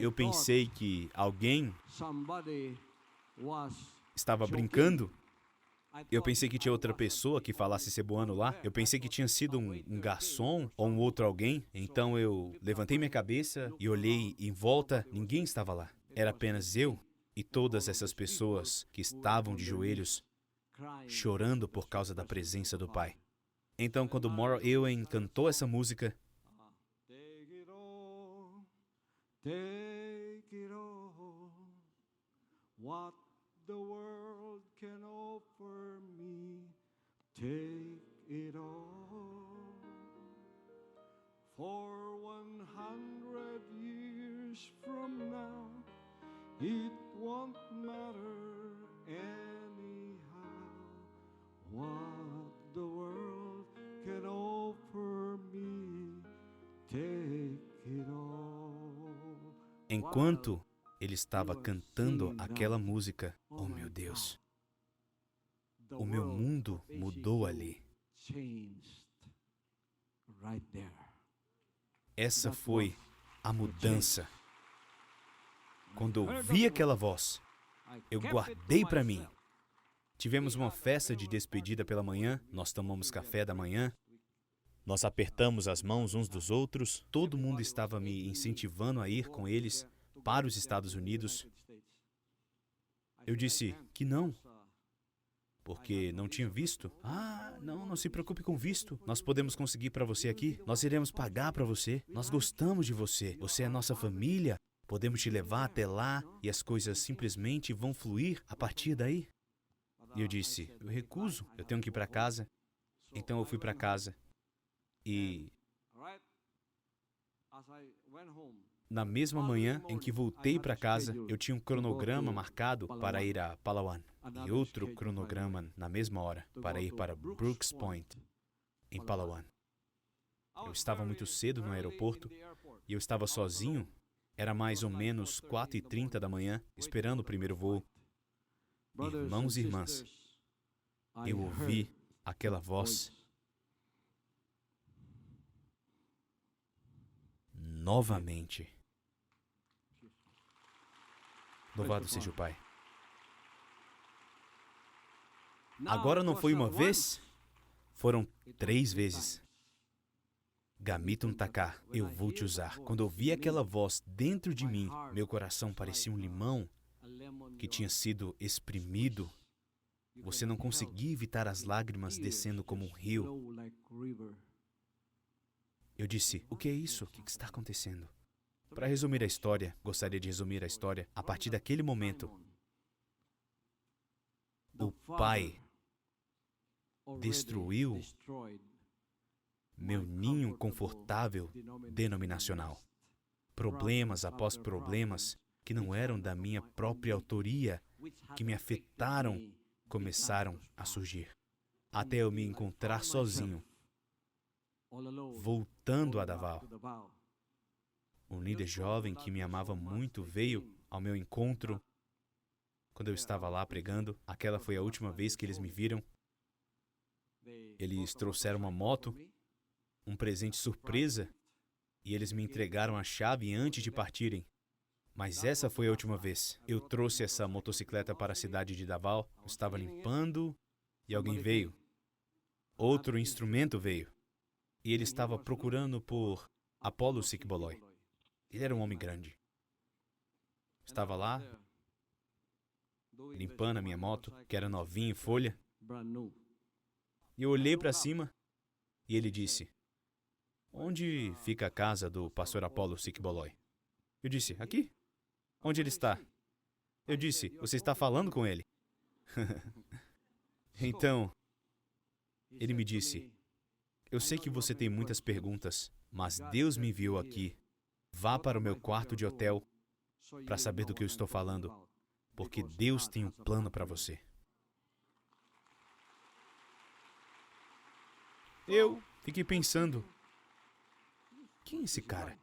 Eu pensei que alguém somebody was estava brincando. Eu pensei que tinha outra pessoa que falasse cebuano lá. Eu pensei que tinha sido um garçom ou um outro alguém. Então eu levantei minha cabeça e olhei em volta. Ninguém estava lá. Era apenas eu e todas essas pessoas que estavam de joelhos, chorando por causa da presença do Pai. Então, quando Moral Ewen cantou essa música, Take it all, what the world can offer me, take it all. For 100 years from now, it won't matter anyhow, what the world can offer me, take it all. enquanto ele estava cantando aquela música, oh meu Deus, o meu mundo mudou ali. Essa foi a mudança. Quando eu vi aquela voz, eu guardei para mim. Tivemos uma festa de despedida pela manhã, nós tomamos café da manhã, nós apertamos as mãos uns dos outros, todo mundo estava me incentivando a ir com eles para os Estados Unidos. Eu disse que não, porque não tinha visto. Ah, não se preocupe com visto. Nós podemos conseguir para você aqui. Nós iremos pagar para você. Nós gostamos de você. Você é nossa família. Podemos te levar até lá e as coisas simplesmente vão fluir a partir daí. E eu disse, eu recuso. Eu tenho que ir para casa. Então eu fui para casa. E na mesma manhã em que voltei para casa, eu tinha um cronograma marcado para ir a Palawan e outro cronograma na mesma hora para ir para Brooks Point, em Palawan. Eu estava muito cedo no aeroporto e eu estava sozinho. Era mais ou menos 4h30 da manhã, esperando o primeiro voo. Irmãos e irmãs, eu ouvi aquela voz novamente. Louvado seja o Pai. Agora não foi uma vez, foram 3 vezes. Gamitum Taká, eu vou te usar. Quando eu vi aquela voz dentro de mim, meu coração parecia um limão que tinha sido espremido. Você não conseguia evitar as lágrimas descendo como um rio. Eu disse, o que é isso? O que está acontecendo? Para resumir a história, gostaria de resumir a história. A partir daquele momento, o Pai destruiu meu ninho confortável denominacional. Problemas após problemas que não eram da minha própria autoria, que me afetaram, começaram a surgir. Até eu me encontrar sozinho, voltando a Davao. Um líder jovem que me amava muito veio ao meu encontro quando eu estava lá pregando. Aquela foi a última vez que eles me viram. Eles trouxeram uma moto, um presente surpresa, e eles me entregaram a chave antes de partirem. Mas essa foi a última vez. Eu trouxe essa motocicleta para a cidade de Davao, eu estava limpando e alguém veio. Outro instrumento veio. E ele estava procurando por Apollo Sikboloi. Ele era um homem grande. Estava lá, limpando a minha moto, que era novinha em folha. E eu olhei para cima e ele disse, onde fica a casa do pastor Apollo Sikboloi? Eu disse, aqui. Onde ele está? Eu disse, você está falando com ele? Então, ele me disse, eu sei que você tem muitas perguntas, mas Deus me enviou aqui. Vá para o meu quarto de hotel para saber do que eu estou falando, porque Deus tem um plano para você. Eu fiquei pensando, quem é esse cara?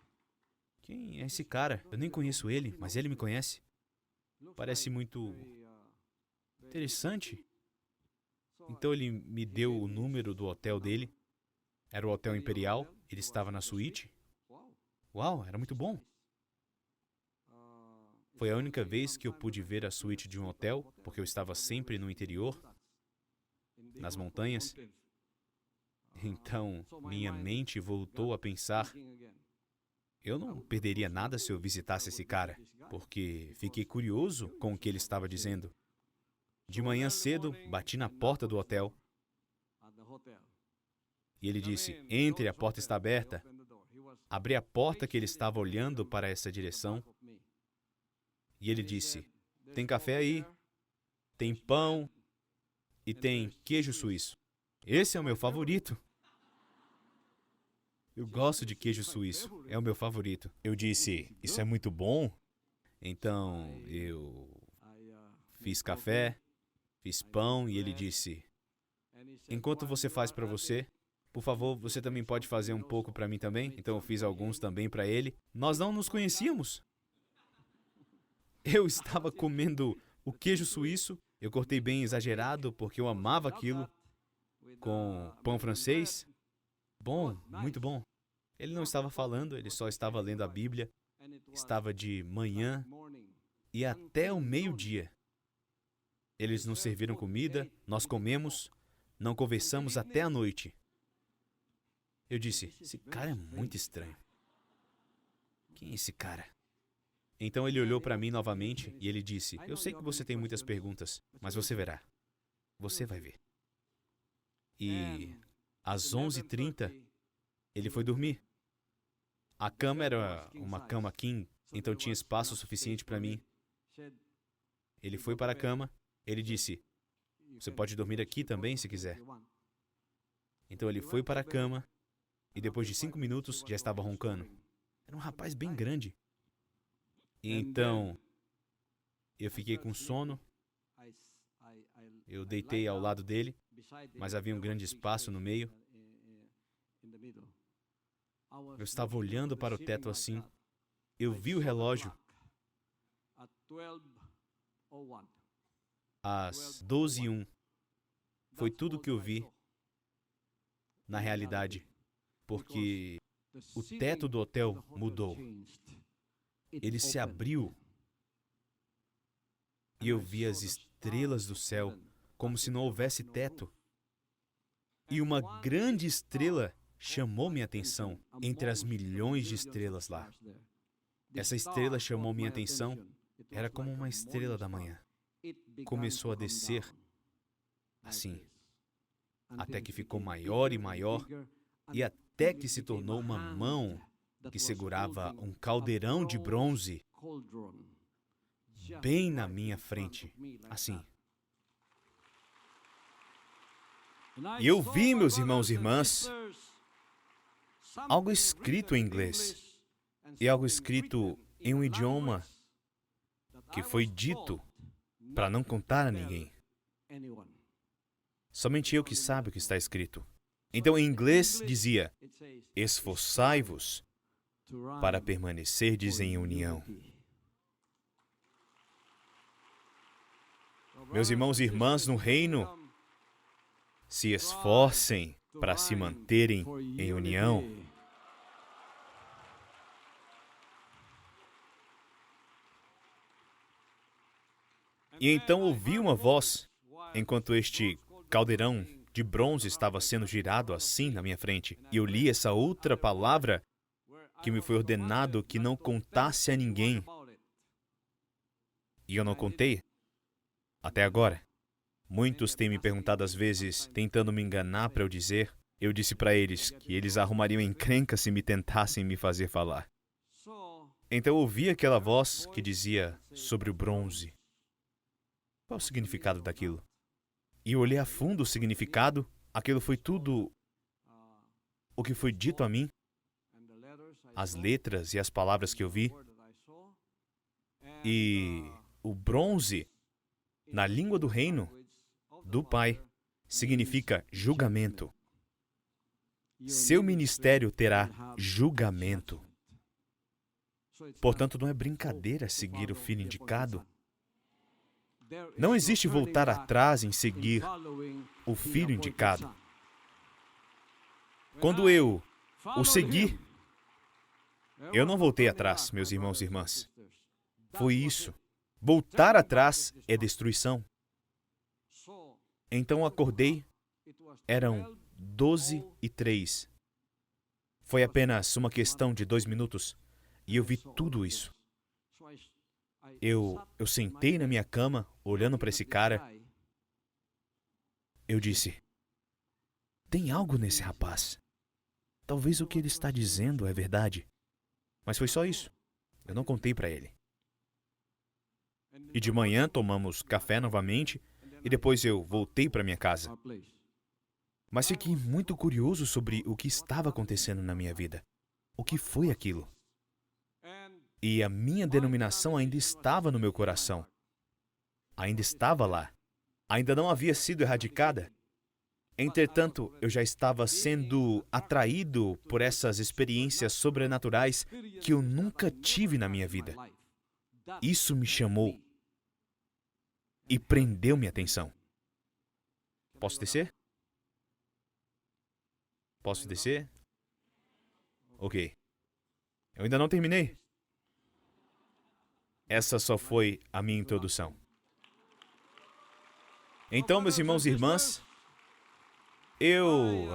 Quem é esse cara? Eu nem conheço ele, mas ele me conhece. Parece muito interessante. Então ele me deu o número do hotel dele. Era o Hotel Imperial, ele estava na suíte. Uau, era muito bom. Foi a única vez que eu pude ver a suíte de um hotel, porque eu estava sempre no interior, nas montanhas. Então, minha mente voltou a pensar, eu não perderia nada se eu visitasse esse cara, porque fiquei curioso com o que ele estava dizendo. De manhã cedo, bati na porta do hotel e ele disse, entre, a porta está aberta. Abri a porta que ele estava olhando para essa direção e ele disse, tem café aí, tem pão e tem queijo suíço. Esse é o meu favorito. Eu gosto de queijo suíço, é o meu favorito. Eu disse, isso é muito bom. Então, eu fiz café, fiz pão e ele disse, enquanto você faz para você, por favor, você também pode fazer um pouco para mim também? Então eu fiz alguns também para ele. Nós não nos conhecíamos. Eu estava comendo o queijo suíço, eu cortei bem exagerado porque eu amava aquilo, com pão francês. Bom, muito bom. Ele não estava falando, ele só estava lendo a Bíblia. Estava de manhã e até o meio-dia. Eles nos serviram comida, nós comemos, não conversamos até a noite. Eu disse, esse cara é muito estranho. Quem é esse cara? Então ele olhou para mim novamente e ele disse, eu sei que você tem muitas perguntas, mas você verá. Você vai ver. E às 11h30, ele foi dormir. A cama era uma cama king, então tinha espaço suficiente para mim. Ele foi para a cama, ele disse, você pode dormir aqui também se quiser. Então ele foi para a cama e depois de 5 minutos já estava roncando. Era um rapaz bem grande. E então eu fiquei com sono. Eu deitei ao lado dele, mas havia um grande espaço no meio. Eu estava olhando para o teto assim. Eu vi o relógio. Às 12h01. Foi tudo que eu vi, na realidade, porque o teto do hotel mudou. Ele se abriu e eu vi as estrelas do céu, como se não houvesse teto. E uma grande estrela chamou minha atenção entre as milhões de estrelas lá. Essa estrela chamou minha atenção, era como uma estrela da manhã. Começou a descer, assim, até que ficou maior e maior, e até que se tornou uma mão que segurava um caldeirão de bronze bem na minha frente, assim. E eu vi, meus irmãos e irmãs, algo escrito em inglês e algo escrito em um idioma que foi dito para não contar a ninguém. Somente eu que sabe o que está escrito. Então, em inglês, dizia, esforçai-vos para permanecerdes em união. Meus irmãos e irmãs no reino, se esforcem para se manterem em união. E então ouvi uma voz, enquanto este caldeirão de bronze estava sendo girado assim na minha frente, e eu li essa outra palavra que me foi ordenado que não contasse a ninguém. E eu não contei. Até agora. Muitos têm me perguntado às vezes, tentando me enganar para eu dizer. Eu disse para eles que eles arrumariam encrenca se me tentassem me fazer falar. Então eu ouvi aquela voz que dizia sobre o bronze. Qual o significado daquilo? E eu olhei a fundo o significado. Aquilo foi tudo o que foi dito a mim. As letras e as palavras que eu vi. E o bronze, na língua do reino, do Pai, significa julgamento. Seu ministério terá julgamento. Portanto, não é brincadeira seguir o filho indicado. Não existe voltar atrás em seguir o filho indicado. Quando eu o segui, eu não voltei atrás, meus irmãos e irmãs. Foi isso. Voltar atrás é destruição. Então acordei, eram 12:03. Foi apenas uma questão de 2 minutos e eu vi tudo isso. Eu sentei na minha cama, olhando para esse cara. Eu disse, tem algo nesse rapaz. Talvez o que ele está dizendo é verdade. Mas foi só isso. Eu não contei para ele. E de manhã tomamos café novamente e depois eu voltei para minha casa. Mas fiquei muito curioso sobre o que estava acontecendo na minha vida. O que foi aquilo? E a minha denominação ainda estava no meu coração. Ainda estava lá. Ainda não havia sido erradicada. Entretanto, eu já estava sendo atraído por essas experiências sobrenaturais que eu nunca tive na minha vida. Isso me chamou e prendeu minha atenção. Posso descer? Posso descer? Ok. Eu ainda não terminei. Essa só foi a minha introdução. Então, meus irmãos e irmãs, eu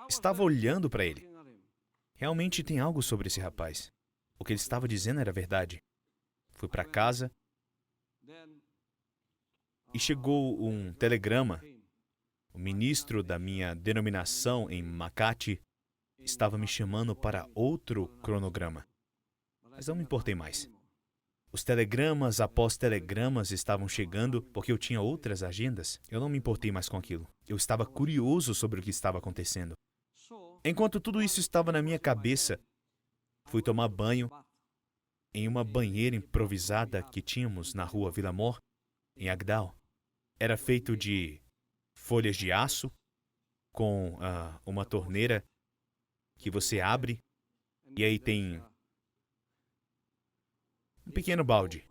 estava olhando para ele. Realmente tem algo sobre esse rapaz. O que ele estava dizendo era verdade. Fui para casa e chegou um telegrama. O ministro da minha denominação em Makati estava me chamando para outro cronograma. Mas não me importei mais. Os telegramas após telegramas estavam chegando porque eu tinha outras agendas. Eu não me importei mais com aquilo. Eu estava curioso sobre o que estava acontecendo. Enquanto tudo isso estava na minha cabeça, fui tomar banho em uma banheira improvisada que tínhamos na rua Vila Mor, em Agdal. Era feito de folhas de aço com uma torneira que você abre e aí tem um pequeno balde.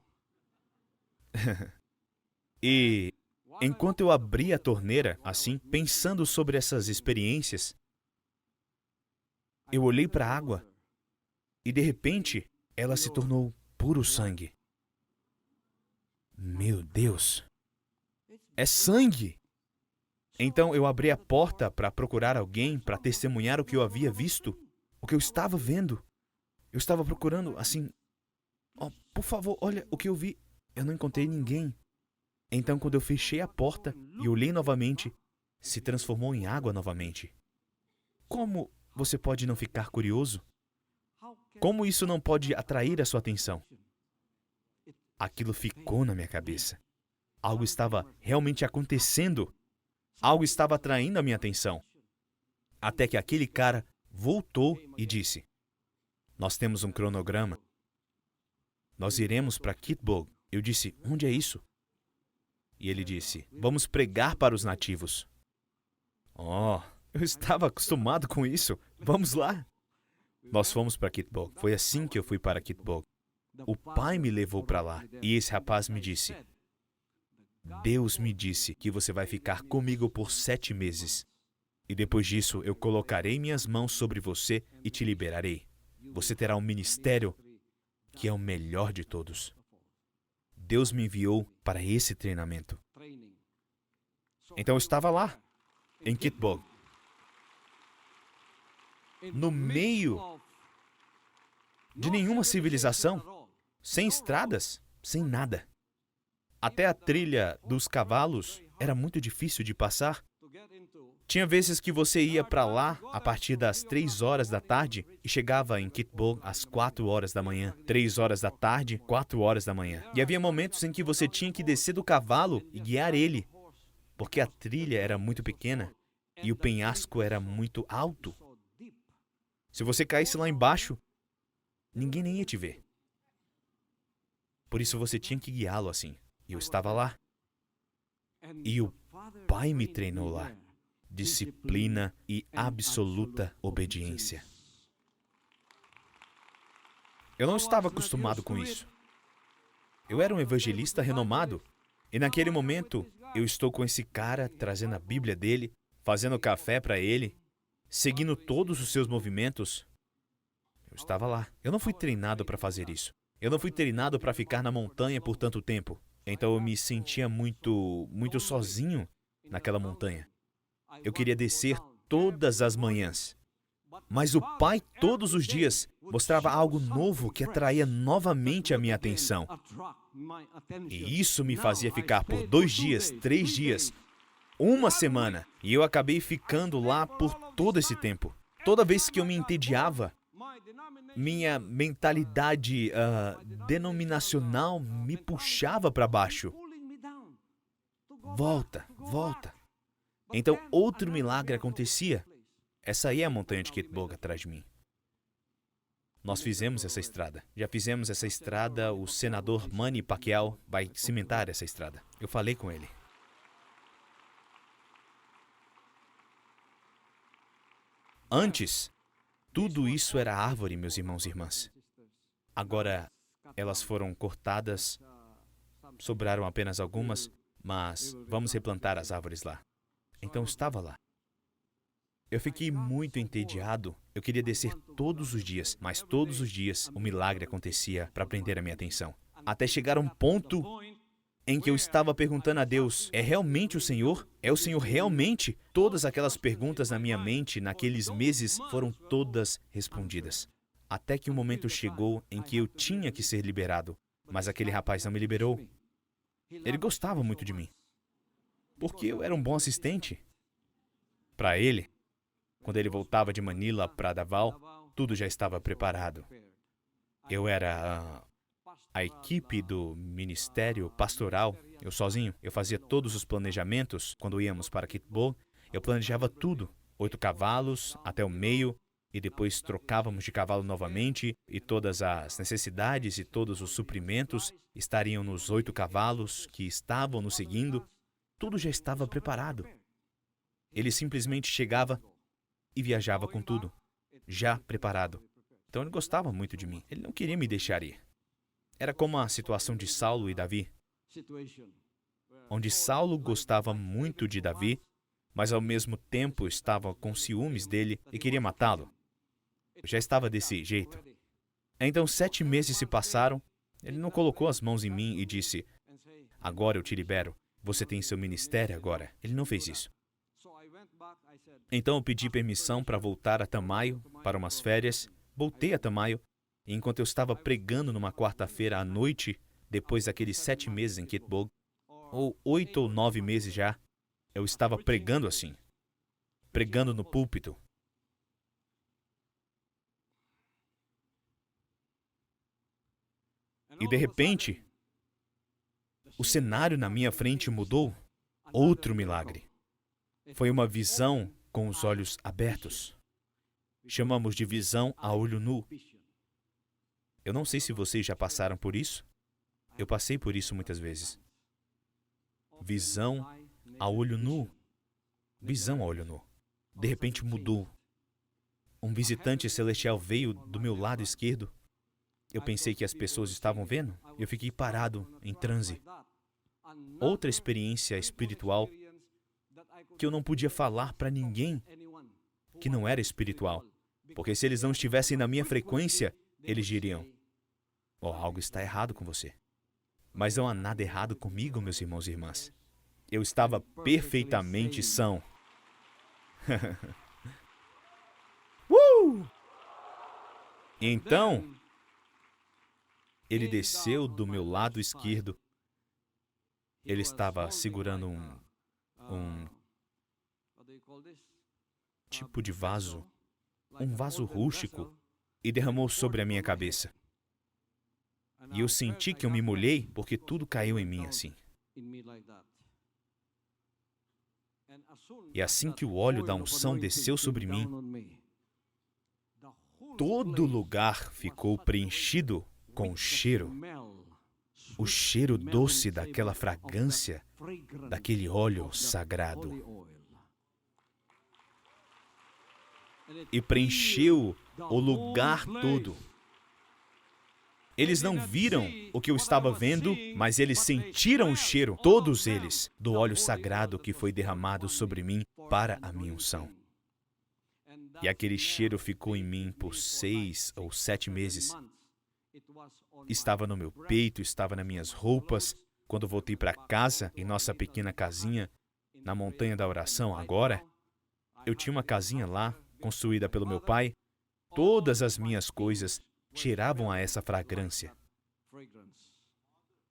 E enquanto eu abria a torneira, assim, pensando sobre essas experiências, eu olhei para a água e, de repente, ela se tornou puro sangue. Meu Deus! É sangue! Então eu abri a porta para procurar alguém para testemunhar o que eu havia visto, o que eu estava vendo. Eu estava procurando, assim, por favor, olha o que eu vi. Eu não encontrei ninguém. Então, quando eu fechei a porta e olhei novamente, se transformou em água novamente. Como você pode não ficar curioso? Como isso não pode atrair a sua atenção? Aquilo ficou na minha cabeça. Algo estava realmente acontecendo. Algo estava atraindo a minha atenção. Até que aquele cara voltou e disse, nós temos um cronograma. Nós iremos para Kitbog. Eu disse, onde é isso? E ele disse, vamos pregar para os nativos. Eu estava acostumado com isso. Vamos lá. Nós fomos para Kitbog. Foi assim que eu fui para Kitbog. O pai me levou para lá. E esse rapaz me disse, Deus me disse que você vai ficar comigo por 7 meses. E depois disso, eu colocarei minhas mãos sobre você e te liberarei. Você terá um ministério que é o melhor de todos. Deus me enviou para esse treinamento. Então eu estava lá, em Kitbog, no meio de nenhuma civilização, sem estradas, sem nada. Até a trilha dos cavalos era muito difícil de passar. Tinha vezes que você ia para lá a partir das 3 horas da tarde e chegava em Kitbog às 4 horas da manhã. 3 horas da tarde, 4 horas da manhã. E havia momentos em que você tinha que descer do cavalo e guiar ele, porque a trilha era muito pequena e o penhasco era muito alto. Se você caísse lá embaixo, ninguém nem ia te ver. Por isso você tinha que guiá-lo assim. E eu estava lá. E o pai me treinou lá. Disciplina e absoluta obediência. Eu não estava acostumado com isso. Eu era um evangelista renomado, e naquele momento eu estou com esse cara trazendo a Bíblia dele, fazendo café para ele, seguindo todos os seus movimentos. Eu estava lá. Eu não fui treinado para fazer isso. Eu não fui treinado para ficar na montanha por tanto tempo. Então eu me sentia muito sozinho naquela montanha. Eu queria descer todas as manhãs. Mas o Pai, todos os dias, mostrava algo novo que atraía novamente a minha atenção. E isso me fazia ficar por 2 dias, 3 dias, uma semana. E eu acabei ficando lá por todo esse tempo. Toda vez que eu me entediava, minha mentalidade denominacional me puxava para baixo. Volta, volta. Então outro milagre acontecia. Essa aí é a montanha de Kitbolg atrás de mim. Nós fizemos essa estrada. Já fizemos essa estrada, o senador Manny Pacquiao vai cimentar essa estrada. Eu falei com ele. Antes, tudo isso era árvore, meus irmãos e irmãs. Agora, elas foram cortadas, sobraram apenas algumas, mas vamos replantar as árvores lá. Então estava lá. Eu fiquei muito entediado. Eu queria descer todos os dias, mas todos os dias um milagre acontecia para prender a minha atenção. Até chegar a um ponto em que eu estava perguntando a Deus, é realmente o Senhor? É o Senhor realmente? Todas aquelas perguntas na minha mente, naqueles meses, foram todas respondidas. Até que um momento chegou em que eu tinha que ser liberado, mas aquele rapaz não me liberou. Ele gostava muito de mim, porque eu era um bom assistente. Para ele, quando ele voltava de Manila para Davao, tudo já estava preparado. Eu era a equipe do ministério pastoral, eu sozinho. Eu fazia todos os planejamentos. Quando íamos para Kitbolg, eu planejava tudo. 8 cavalos até o meio, e depois trocávamos de cavalo novamente, e todas as necessidades e todos os suprimentos estariam nos 8 cavalos que estavam nos seguindo. Tudo já estava preparado. Ele simplesmente chegava e viajava com tudo, já preparado. Então ele gostava muito de mim. Ele não queria me deixar ir. Era como a situação de Saulo e Davi, onde Saulo gostava muito de Davi, mas ao mesmo tempo estava com ciúmes dele e queria matá-lo. Já estava desse jeito. Então 7 meses se passaram. Ele não colocou as mãos em mim e disse, agora eu te libero. Você tem seu ministério agora. Ele não fez isso. Então eu pedi permissão para voltar a Tamayo para umas férias. Voltei a Tamayo, e enquanto eu estava pregando numa quarta-feira à noite, depois daqueles 7 meses em Kitbolg, ou 8 ou 9 meses já, eu estava pregando assim, pregando no púlpito. E de repente, o cenário na minha frente mudou. Outro milagre. Foi uma visão com os olhos abertos. Chamamos de visão a olho nu. Eu não sei se vocês já passaram por isso. Eu passei por isso muitas vezes. Visão a olho nu. Visão a olho nu. De repente mudou. Um visitante celestial veio do meu lado esquerdo. Eu pensei que as pessoas estavam vendo. Eu fiquei parado, em transe. Outra experiência espiritual que eu não podia falar para ninguém que não era espiritual. Porque se eles não estivessem na minha frequência, eles diriam, algo está errado com você. Mas não há nada errado comigo, meus irmãos e irmãs. Eu estava perfeitamente são. Então, ele desceu do meu lado esquerdo. Ele estava segurando um tipo de vaso, um vaso rústico, e derramou sobre a minha cabeça. E eu senti que eu me molhei porque tudo caiu em mim assim. E assim que o óleo da unção desceu sobre mim, todo lugar ficou preenchido com o cheiro doce daquela fragrância, daquele óleo sagrado. E preencheu o lugar todo. Eles não viram o que eu estava vendo, mas eles sentiram o cheiro, todos eles, do óleo sagrado que foi derramado sobre mim para a minha unção. E aquele cheiro ficou em mim por 6 ou 7 meses. Estava no meu peito, estava nas minhas roupas. Quando voltei para casa, em nossa pequena casinha, na montanha da oração agora, eu tinha uma casinha lá, construída pelo meu pai. Todas as minhas coisas cheiravam a essa fragrância.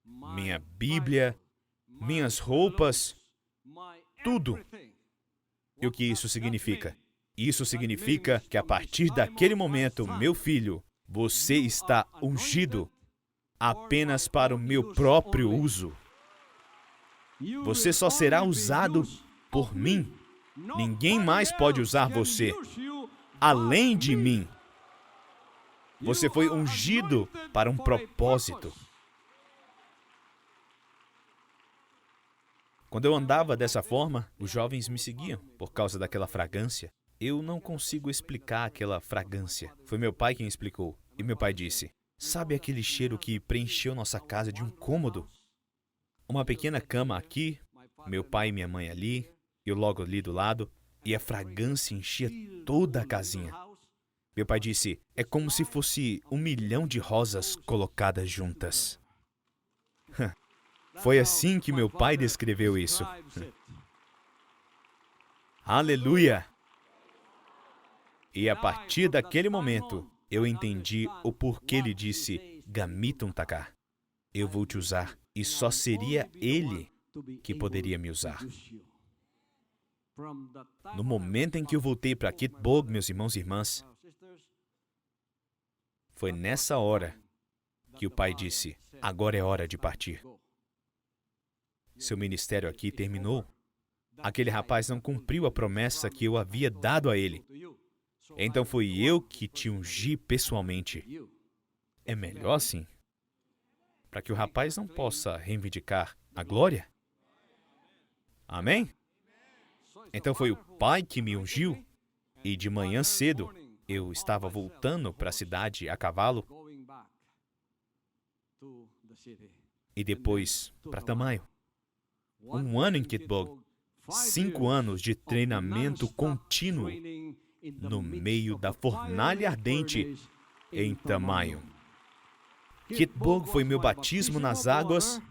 Minha Bíblia, minhas roupas, tudo. E o que isso significa? Isso significa que a partir daquele momento, meu filho, você está ungido apenas para o meu próprio uso. Você só será usado por mim. Ninguém mais pode usar você além de mim. Você foi ungido para um propósito. Quando eu andava dessa forma, os jovens me seguiam por causa daquela fragrância. Eu não consigo explicar aquela fragrância. Foi meu pai quem explicou. E meu pai disse: sabe aquele cheiro que preencheu nossa casa de um cômodo? Uma pequena cama aqui, meu pai e minha mãe ali, eu logo ali do lado, e a fragrância enchia toda a casinha. Meu pai disse: é como se fosse 1 milhão de rosas colocadas juntas. Foi assim que meu pai descreveu isso. Aleluia! E a partir daquele momento, eu entendi o porquê ele disse: Gamitum Takar. Eu vou te usar, e só seria ele que poderia me usar. No momento em que eu voltei para Kitburg, meus irmãos e irmãs, foi nessa hora que o pai disse: agora é hora de partir. Seu ministério aqui terminou. Aquele rapaz não cumpriu a promessa que eu havia dado a ele. Então fui eu que te ungi pessoalmente. É melhor assim? Para que o rapaz não possa reivindicar a glória? Amém? Então foi o pai que me ungiu. E de manhã cedo, eu estava voltando para a cidade a cavalo. E depois para Tamayo. 1 ano em Kitburg. 5 anos de treinamento contínuo no meio da fornalha ardente em Tamayo. Kitburg foi meu batismo nas águas,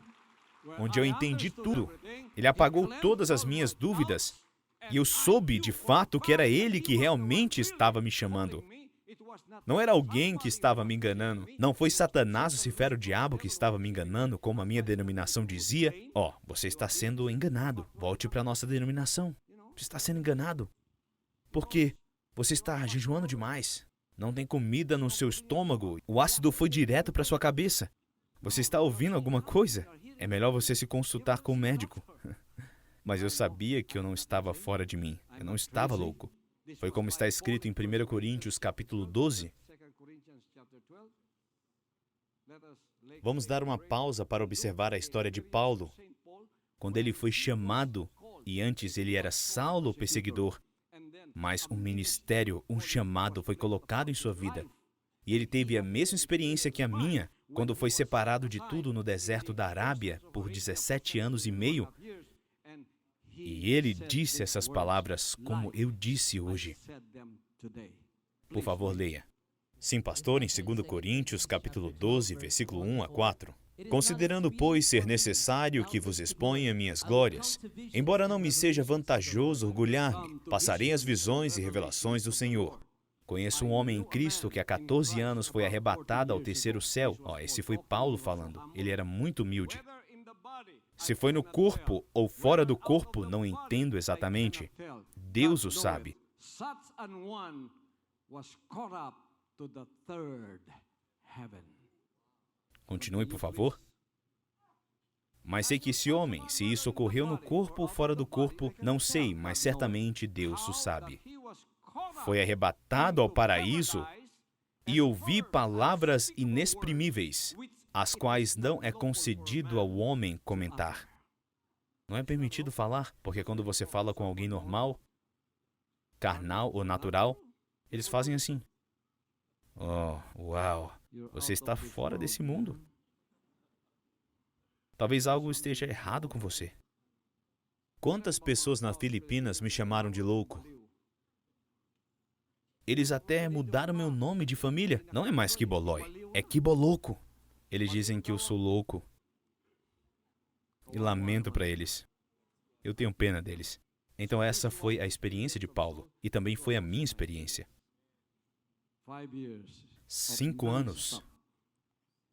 onde eu entendi tudo. Ele apagou todas as minhas dúvidas. E eu soube, de fato, que era ele que realmente estava me chamando. Não era alguém que estava me enganando. Não foi Satanás, Lucifer, o diabo, que estava me enganando, como a minha denominação dizia. Você está sendo enganado. Volte para a nossa denominação. Você está sendo enganado. Por quê? Você está jejuando demais. Não tem comida no seu estômago. O ácido foi direto para sua cabeça. Você está ouvindo alguma coisa? É melhor você se consultar com o médico. Mas eu sabia que eu não estava fora de mim. Eu não estava louco. Foi como está escrito em 1 Coríntios, capítulo 12. Vamos dar uma pausa para observar a história de Paulo, quando ele foi chamado, e antes ele era Saulo, o perseguidor, mas um ministério, um chamado foi colocado em sua vida. E ele teve a mesma experiência que a minha, quando foi separado de tudo no deserto da Arábia por 17 anos e meio. E ele disse essas palavras como eu disse hoje. Por favor, leia. Sim, pastor, em 2 Coríntios, capítulo 12, versículo 1 a 4. Considerando, pois, ser necessário que vos exponha minhas glórias, embora não me seja vantajoso orgulhar-me, passarei as visões e revelações do Senhor. Conheço um homem em Cristo que há 14 anos foi arrebatado ao terceiro céu. Esse foi Paulo falando. Ele era muito humilde. Se foi no corpo ou fora do corpo, não entendo exatamente. Deus o sabe. Continue, por favor. Mas sei que esse homem, se isso ocorreu no corpo ou fora do corpo, não sei, mas certamente Deus o sabe. Foi arrebatado ao paraíso e ouvi palavras inexprimíveis, as quais não é concedido ao homem comentar. Não é permitido falar, porque quando você fala com alguém normal, carnal ou natural, eles fazem assim. Uau, você está fora desse mundo. Talvez algo esteja errado com você. Quantas pessoas nas Filipinas me chamaram de louco? Eles até mudaram meu nome de família. Não é mais Kiboloi, é Kiboloco. Eles dizem que eu sou louco. E lamento para eles. Eu tenho pena deles. Então essa foi a experiência de Paulo. E também foi a minha experiência. 5 anos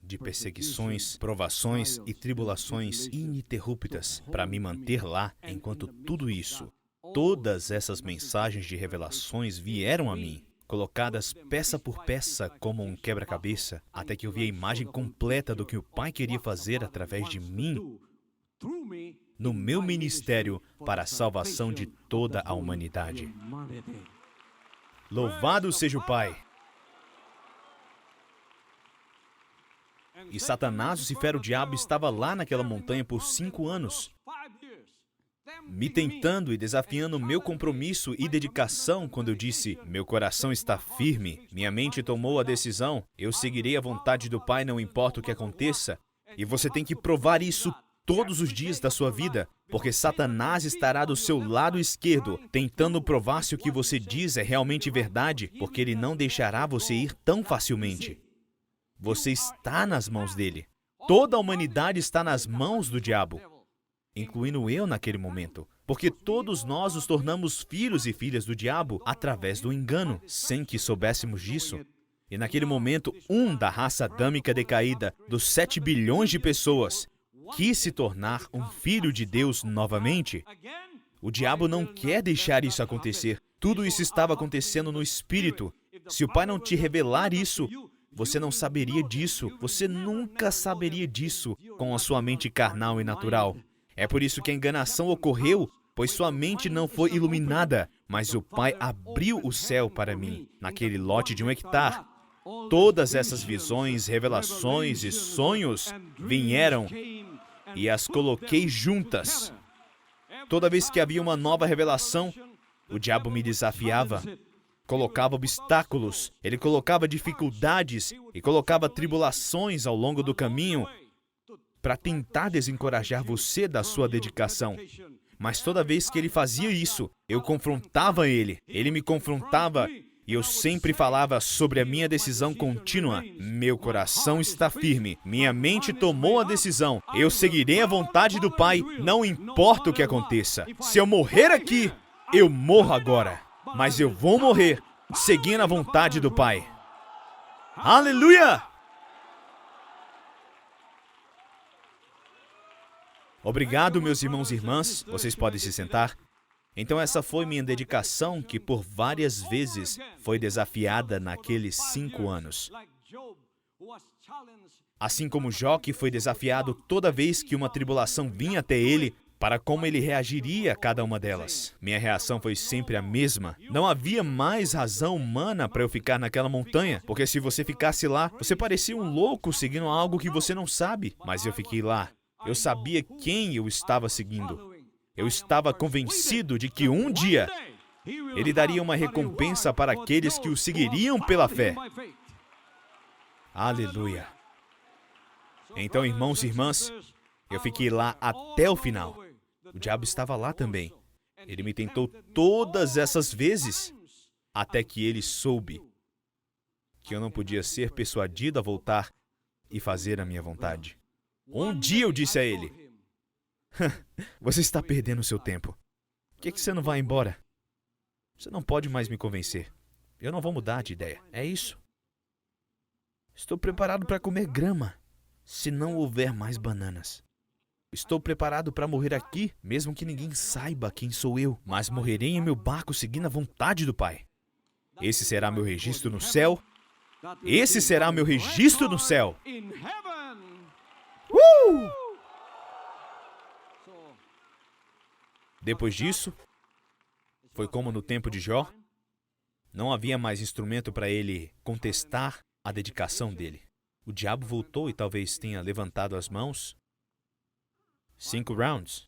de perseguições, provações e tribulações ininterruptas para me manter lá, enquanto tudo isso, todas essas mensagens de revelações vieram a mim, colocadas peça por peça como um quebra-cabeça, até que eu vi a imagem completa do que o Pai queria fazer através de mim, no meu ministério para a salvação de toda a humanidade. Louvado seja o Pai! E Satanás, Lucifer, o diabo, estava lá naquela montanha por 5 anos, me tentando e desafiando o meu compromisso e dedicação quando eu disse, meu coração está firme, minha mente tomou a decisão, eu seguirei a vontade do Pai, não importa o que aconteça. E você tem que provar isso todos os dias da sua vida, porque Satanás estará do seu lado esquerdo, tentando provar se o que você diz é realmente verdade, porque ele não deixará você ir tão facilmente. Você está nas mãos dele. Toda a humanidade está nas mãos do diabo, incluindo eu naquele momento, porque todos nós nos tornamos filhos e filhas do diabo através do engano, sem que soubéssemos disso. E naquele momento, da raça adâmica decaída, dos 7 bilhões de pessoas, quis se tornar um filho de Deus novamente. O diabo não quer deixar isso acontecer. Tudo isso estava acontecendo no Espírito. Se o Pai não te revelar isso, você não saberia disso. Você nunca saberia disso com a sua mente carnal e natural. É por isso que a enganação ocorreu, pois sua mente não foi iluminada, mas o Pai abriu o céu para mim, naquele lote de 1 hectare. Todas essas visões, revelações e sonhos vieram e as coloquei juntas. Toda vez que havia uma nova revelação, o diabo me desafiava, colocava obstáculos, ele colocava dificuldades e colocava tribulações ao longo do caminho para tentar desencorajar você da sua dedicação. Mas toda vez que ele fazia isso, eu confrontava ele me confrontava e eu sempre falava sobre a minha decisão contínua. Meu coração está firme, minha mente tomou a decisão, eu seguirei a vontade do Pai, não importa o que aconteça. Se eu morrer aqui, eu morro agora, mas eu vou morrer seguindo a vontade do Pai. Aleluia! Obrigado, meus irmãos e irmãs. Vocês podem se sentar. Então essa foi minha dedicação que por várias vezes foi desafiada naqueles 5 anos. Assim como Jó, que foi desafiado toda vez que uma tribulação vinha até ele, para como ele reagiria a cada uma delas. Minha reação foi sempre a mesma. Não havia mais razão humana para eu ficar naquela montanha, porque se você ficasse lá, você parecia um louco seguindo algo que você não sabe. Mas eu fiquei lá. Eu sabia quem eu estava seguindo. Eu estava convencido de que um dia ele daria uma recompensa para aqueles que o seguiriam pela fé. Aleluia! Então, irmãos e irmãs, eu fiquei lá até o final. O diabo estava lá também. Ele me tentou todas essas vezes, até que ele soube que eu não podia ser persuadido a voltar e fazer a minha vontade. Um dia eu disse a ele, você está perdendo o seu tempo. Por que você não vai embora? Você não pode mais me convencer. Eu não vou mudar de ideia. É isso. Estou preparado para comer grama, se não houver mais bananas. Estou preparado para morrer aqui, mesmo que ninguém saiba quem sou eu, mas morrerei em meu barco seguindo a vontade do Pai. Esse será meu registro no céu. Esse será meu registro no céu. Depois disso, foi como no tempo de Jó. Não havia mais instrumento para ele contestar a dedicação dele. O diabo voltou e talvez tenha levantado as mãos. 5 rounds.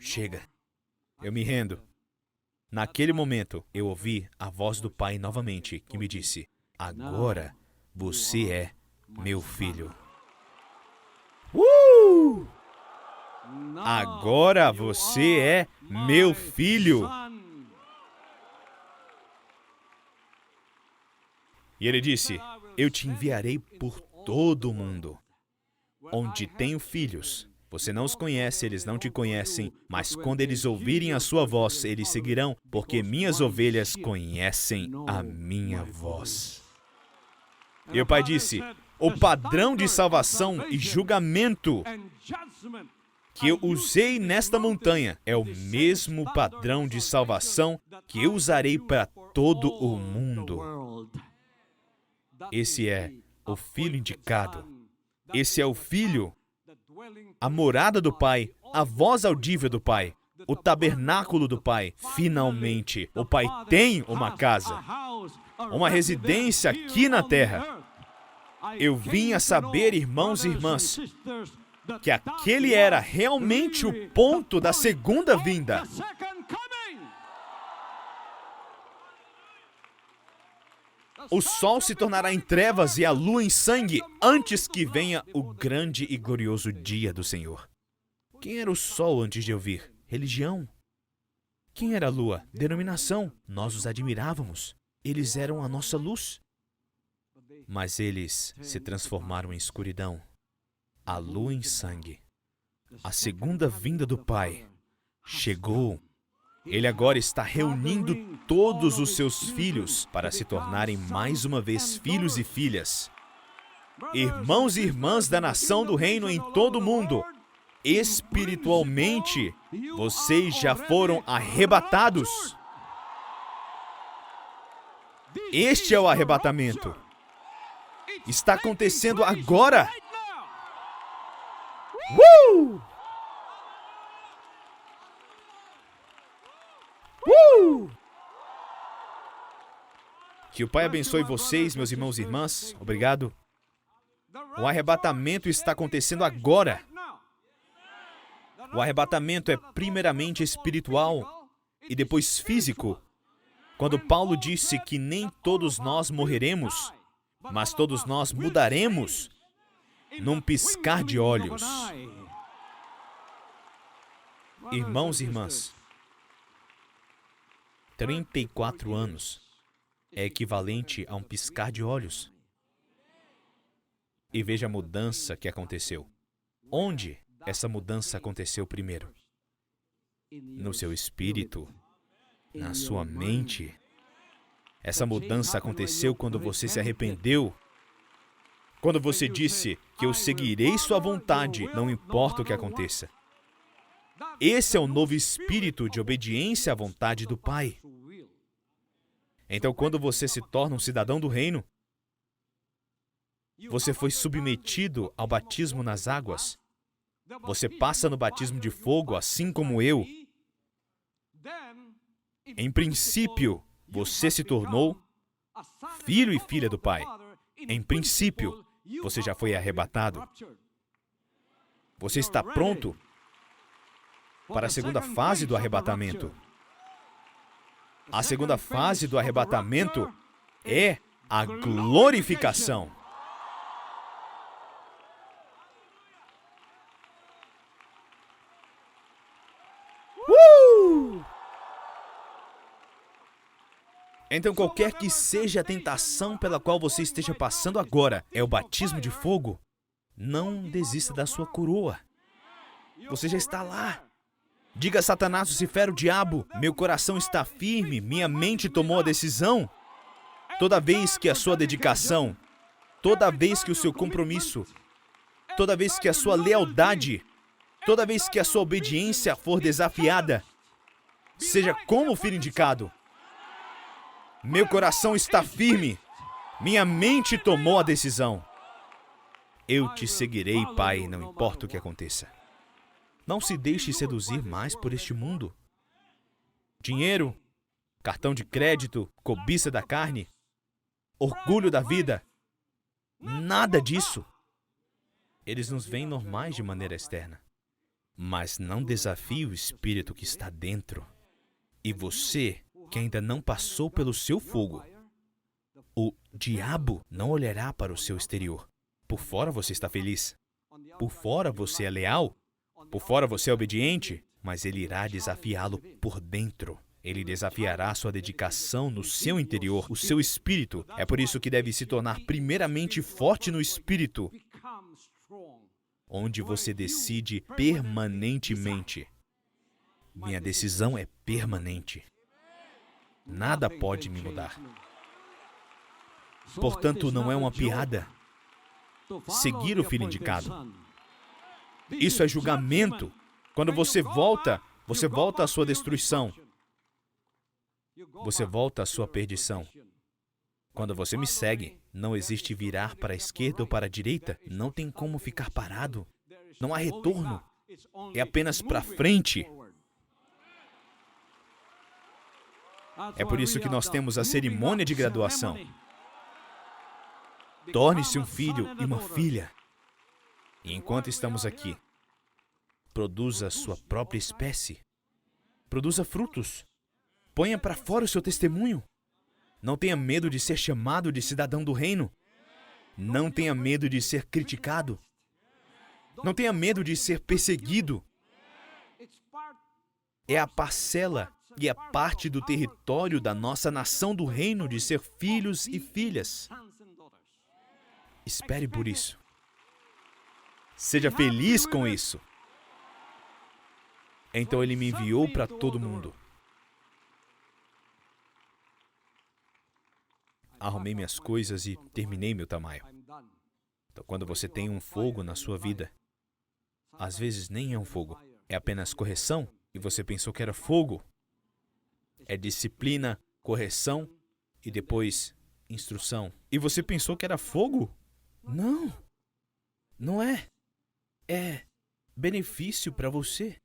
Chega. Eu me rendo. Naquele momento, eu ouvi a voz do Pai novamente, que me disse, agora você é meu filho. Agora você é meu filho. E ele disse, eu te enviarei por todo o mundo. Onde tenho filhos, você não os conhece, eles não te conhecem, mas quando eles ouvirem a sua voz, eles seguirão, porque minhas ovelhas conhecem a minha voz. E o pai disse, o padrão de salvação e julgamento que eu usei nesta montanha é o mesmo padrão de salvação que eu usarei para todo o mundo. Esse é o Filho indicado. Esse é o Filho, a morada do Pai, a voz audível do Pai, o tabernáculo do Pai. Finalmente, o Pai tem uma casa, uma residência aqui na terra. Eu vim a saber, irmãos e irmãs, que aquele era realmente o ponto da segunda vinda. O sol se tornará em trevas e a lua em sangue antes que venha o grande e glorioso dia do Senhor. Quem era o sol antes de eu vir? Religião. Quem era a lua? Denominação. Nós os admirávamos. Eles eram a nossa luz. Mas eles se transformaram em escuridão. A lua em sangue. A segunda vinda do Pai chegou. Ele agora está reunindo todos os seus filhos para se tornarem mais uma vez filhos e filhas. Irmãos e irmãs da nação do reino em todo o mundo, espiritualmente, vocês já foram arrebatados. Este é o arrebatamento. Está acontecendo agora. Que o Pai abençoe vocês, meus irmãos e irmãs. Obrigado. O arrebatamento está acontecendo agora. O arrebatamento é primeiramente espiritual e depois físico. Quando Paulo disse que nem todos nós morreremos, mas todos nós mudaremos num piscar de olhos. Irmãos e irmãs, 34 anos é equivalente a um piscar de olhos. E veja a mudança que aconteceu. Onde essa mudança aconteceu primeiro? No seu espírito, na sua mente. Essa mudança aconteceu quando você se arrependeu. Quando você disse que eu seguirei sua vontade, não importa o que aconteça. Esse é o novo espírito de obediência à vontade do Pai. Então, quando você se torna um cidadão do reino, você foi submetido ao batismo nas águas. Você passa no batismo de fogo, assim como eu. Em princípio, você se tornou filho e filha do Pai. Em princípio, você já foi arrebatado. Você está pronto para a segunda fase do arrebatamento. A segunda fase do arrebatamento é a glorificação. Então, qualquer que seja a tentação pela qual você esteja passando agora, é o batismo de fogo, não desista da sua coroa. Você já está lá. Diga a Satanás, Lucifero, o diabo, meu coração está firme, minha mente tomou a decisão. Toda vez que a sua dedicação, toda vez que o seu compromisso, toda vez que a sua lealdade, toda vez que a sua obediência for desafiada, seja como o filho indicado. Meu coração está firme, minha mente tomou a decisão. Eu te seguirei, Pai, não importa o que aconteça. Não se deixe seduzir mais por este mundo. Dinheiro, cartão de crédito, cobiça da carne, orgulho da vida. Nada disso. Eles nos veem normais de maneira externa. Mas não desafie o espírito que está dentro. E você, que ainda não passou pelo seu fogo, o diabo não olhará para o seu exterior. Por fora você está feliz. Por fora você é leal. Por fora você é obediente. Mas ele irá desafiá-lo por dentro. Ele desafiará sua dedicação no seu interior, o seu espírito. É por isso que deve se tornar primeiramente forte no espírito, onde você decide permanentemente. Minha decisão é permanente. Nada pode me mudar. Portanto, não é uma piada seguir o filho indicado. Isso é julgamento. Quando você volta à sua destruição. Você volta à sua perdição. Quando você me segue, não existe virar para a esquerda ou para a direita. Não tem como ficar parado. Não há retorno. É apenas para frente. É por isso que nós temos a cerimônia de graduação. Torne-se um filho e uma filha. E enquanto estamos aqui, produza sua própria espécie. Produza frutos. Ponha para fora o seu testemunho. Não tenha medo de ser chamado de cidadão do reino. Não tenha medo de ser criticado. Não tenha medo de ser perseguido. É a parcela e a parte do território da nossa nação do reino de ser filhos e filhas. Espere por isso. Seja feliz com isso. Então ele me enviou para todo mundo. Arrumei minhas coisas e terminei meu tamanho. Então, quando você tem um fogo na sua vida, às vezes nem é um fogo, é apenas correção, e você pensou que era fogo. É disciplina, correção e depois instrução. E você pensou que era fogo? Não. Não é. É benefício para você.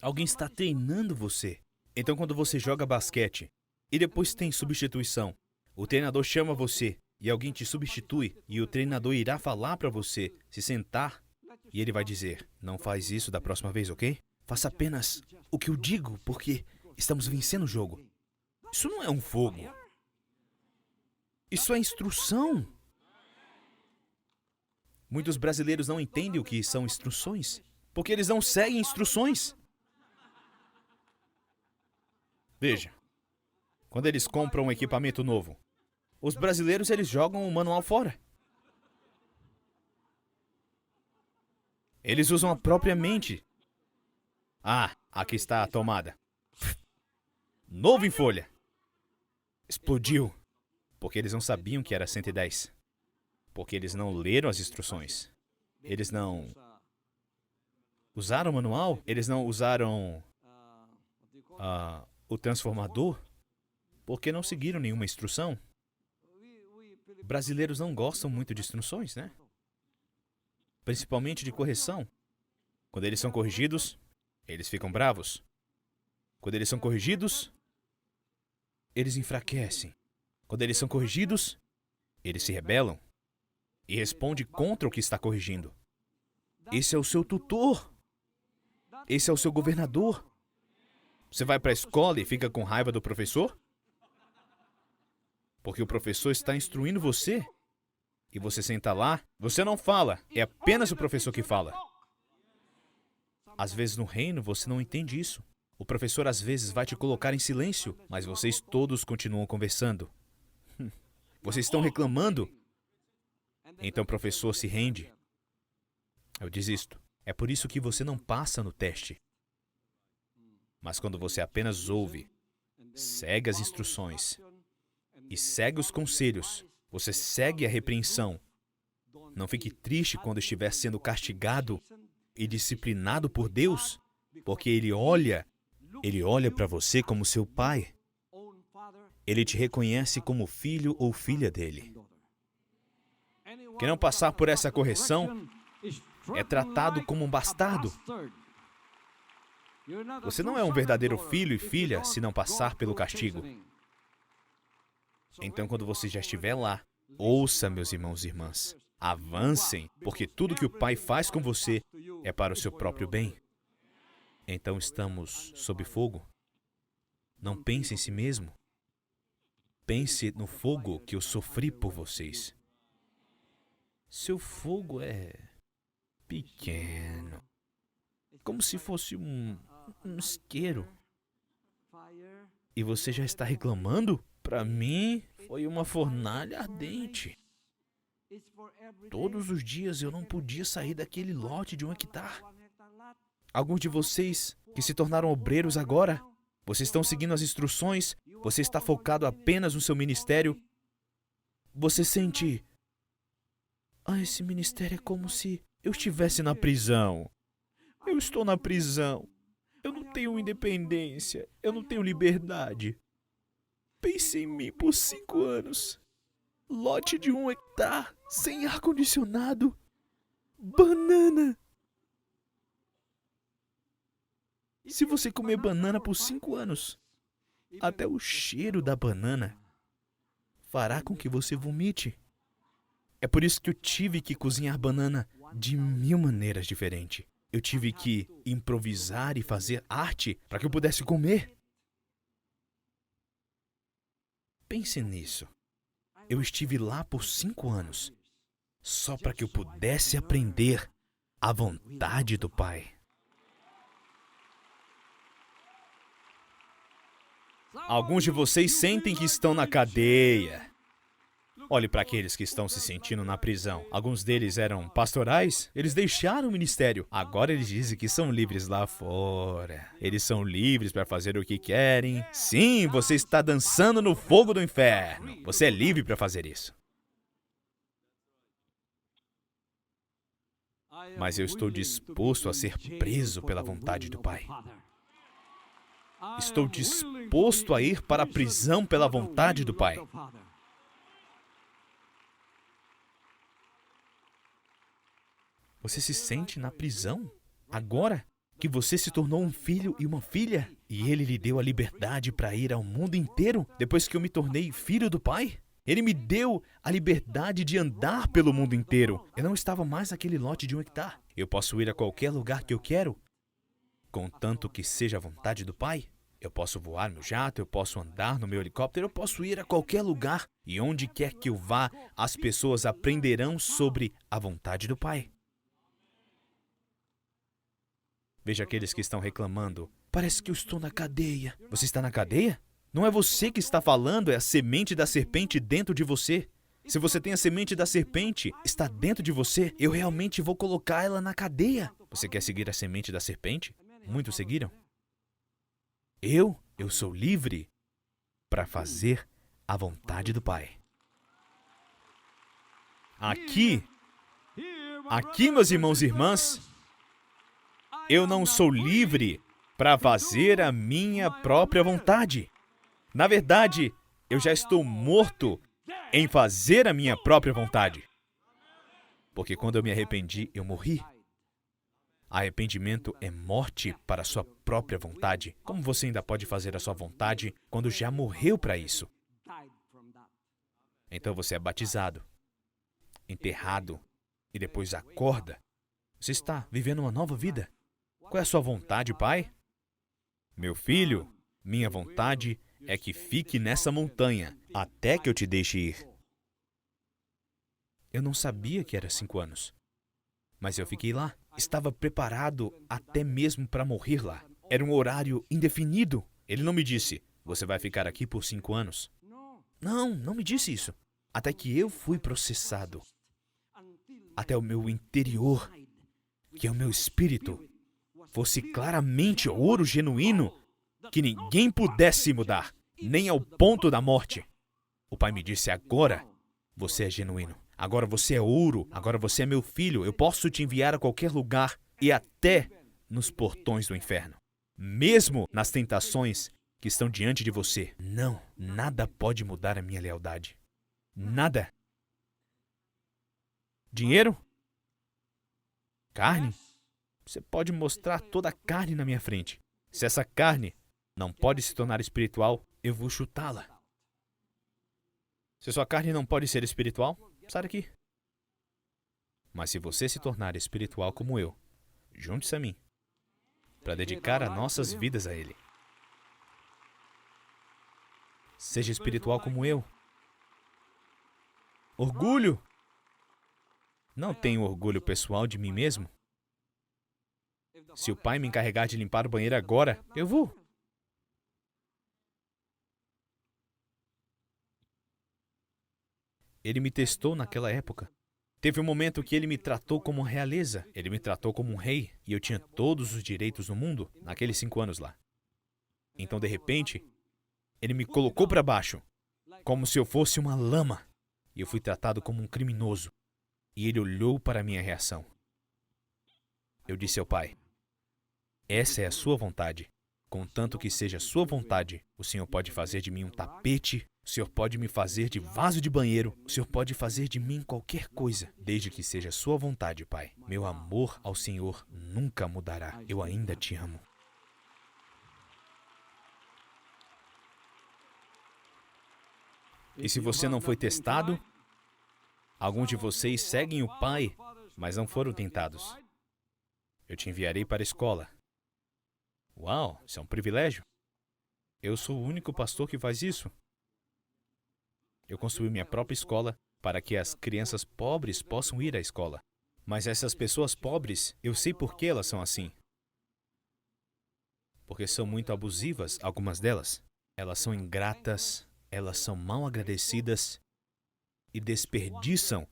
Alguém está treinando você. Então, quando você joga basquete e depois tem substituição, o treinador chama você e alguém te substitui e o treinador irá falar para você se sentar e ele vai dizer: não faz isso da próxima vez, ok? Faça apenas o que eu digo, porque estamos vencendo o jogo. Isso não é um fogo. Isso é instrução. Muitos brasileiros não entendem o que são instruções, porque eles não seguem instruções. Veja, quando eles compram um equipamento novo, os brasileiros eles jogam o manual fora. Eles usam a própria mente. Ah, aqui está a tomada. Novo em folha. Explodiu. Porque eles não sabiam que era 110. Porque eles não leram as instruções. Eles não usaram o manual. Eles não usaram o transformador. Porque não seguiram nenhuma instrução. Brasileiros não gostam muito de instruções, né? Principalmente de correção. Quando eles são corrigidos, eles ficam bravos. Quando eles são corrigidos, eles enfraquecem. Quando eles são corrigidos, eles se rebelam e respondem contra o que está corrigindo. Esse é o seu tutor. Esse é o seu governador. Você vai para a escola e fica com raiva do professor? Porque o professor está instruindo você. E você senta lá, você não fala, é apenas o professor que fala. Às vezes no reino você não entende isso. O professor às vezes vai te colocar em silêncio, mas vocês todos continuam conversando. Vocês estão reclamando. Então o professor se rende. Eu desisto. É por isso que você não passa no teste. Mas quando você apenas ouve, segue as instruções e segue os conselhos, você segue a repreensão. Não fique triste quando estiver sendo castigado e disciplinado por Deus, porque Ele olha para você como seu pai. Ele te reconhece como filho ou filha dele. Quem não passar por essa correção é tratado como um bastardo. Você não é um verdadeiro filho e filha se não passar pelo castigo. Então, quando você já estiver lá, ouça, meus irmãos e irmãs. Avancem, porque tudo que o Pai faz com você é para o seu próprio bem. Então estamos sob fogo. Não pense em si mesmo. Pense no fogo que eu sofri por vocês. Seu fogo é pequeno. Como se fosse um isqueiro. E você já está reclamando? Para mim, foi uma fornalha ardente. Todos os dias eu não podia sair daquele lote de 1 hectare. Alguns de vocês que se tornaram obreiros agora, vocês estão seguindo as instruções, você está focado apenas no seu ministério. Você sente, esse ministério é como se eu estivesse na prisão. Eu estou na prisão. Eu não tenho independência. Eu não tenho liberdade. Pense em mim por 5 anos. Lote de 1 hectare, sem ar-condicionado. Banana. Se você comer banana por 5 anos, até o cheiro da banana fará com que você vomite. É por isso que eu tive que cozinhar banana de 1000 maneiras diferentes. Eu tive que improvisar e fazer arte para que eu pudesse comer. Pense nisso. Eu estive lá por 5 anos, só para que eu pudesse aprender a vontade do Pai. Alguns de vocês sentem que estão na cadeia. Olhe para aqueles que estão se sentindo na prisão. Alguns deles eram pastorais, eles deixaram o ministério. Agora eles dizem que são livres lá fora. Eles são livres para fazer o que querem. Sim, você está dançando no fogo do inferno. Você é livre para fazer isso. Mas eu estou disposto a ser preso pela vontade do Pai. Estou disposto a ir para a prisão pela vontade do Pai. Você se sente na prisão? Agora que você se tornou um filho e uma filha? E Ele lhe deu a liberdade para ir ao mundo inteiro depois que eu me tornei filho do Pai? Ele me deu a liberdade de andar pelo mundo inteiro. Eu não estava mais naquele lote de 1 hectare. Eu posso ir a qualquer lugar que eu quero, contanto que seja a vontade do Pai. Eu posso voar meu jato, eu posso andar no meu helicóptero, eu posso ir a qualquer lugar. E onde quer que eu vá, as pessoas aprenderão sobre a vontade do Pai. Veja aqueles que estão reclamando. Parece que eu estou na cadeia. Você está na cadeia? Não é você que está falando, é a semente da serpente dentro de você. Se você tem a semente da serpente, está dentro de você, eu realmente vou colocar ela na cadeia. Você quer seguir a semente da serpente? Muitos seguiram. Eu sou livre para fazer a vontade do Pai. Aqui, meus irmãos e irmãs, eu não sou livre para fazer a minha própria vontade. Na verdade, eu já estou morto em fazer a minha própria vontade. Porque quando eu me arrependi, eu morri. Arrependimento é morte para a sua própria vontade. Como você ainda pode fazer a sua vontade quando já morreu para isso? Então você é batizado, enterrado e depois acorda. Você está vivendo uma nova vida. Qual é a sua vontade, Pai? Meu filho, minha vontade é que fique nessa montanha até que eu te deixe ir. Eu não sabia que era 5 anos, mas eu fiquei lá. Estava preparado até mesmo para morrer lá. Era um horário indefinido. Ele não me disse, você vai ficar aqui por 5 anos. Não me disse isso. Até que eu fui processado. Até o meu interior, que é o meu espírito, fosse claramente ouro genuíno, que ninguém pudesse mudar, nem ao ponto da morte. O Pai me disse, agora você é genuíno. Agora você é ouro, agora você é meu filho, eu posso te enviar a qualquer lugar e até nos portões do inferno. Mesmo nas tentações que estão diante de você. Não, nada pode mudar a minha lealdade. Nada. Dinheiro? Carne? Você pode mostrar toda a carne na minha frente. Se essa carne não pode se tornar espiritual, eu vou chutá-la. Se sua carne não pode ser espiritual, sai daqui. Mas se você se tornar espiritual como eu, junte-se a mim, para dedicar as nossas vidas a Ele. Seja espiritual como eu. Orgulho? Não tenho orgulho pessoal de mim mesmo. Se o Pai me encarregar de limpar o banheiro agora, eu vou. Ele me testou naquela época. Teve um momento que ele me tratou como realeza. Ele me tratou como um rei. E eu tinha todos os direitos no mundo, naqueles 5 anos lá. Então, de repente, ele me colocou para baixo, como se eu fosse uma lama. E eu fui tratado como um criminoso. E ele olhou para a minha reação. Eu disse ao Pai, essa é a sua vontade. Contanto que seja a sua vontade, o Senhor pode fazer de mim um tapete, o Senhor pode me fazer de vaso de banheiro, o Senhor pode fazer de mim qualquer coisa, desde que seja a sua vontade, Pai. Meu amor ao Senhor nunca mudará. Eu ainda te amo. E se você não foi testado, alguns de vocês seguem o Pai, mas não foram tentados. Eu te enviarei para a escola. Uau, isso é um privilégio. Eu sou o único pastor que faz isso. Eu construí minha própria escola para que as crianças pobres possam ir à escola. Mas essas pessoas pobres, eu sei por que elas são assim. Porque são muito abusivas, algumas delas. Elas são ingratas, elas são mal agradecidas e desperdiçam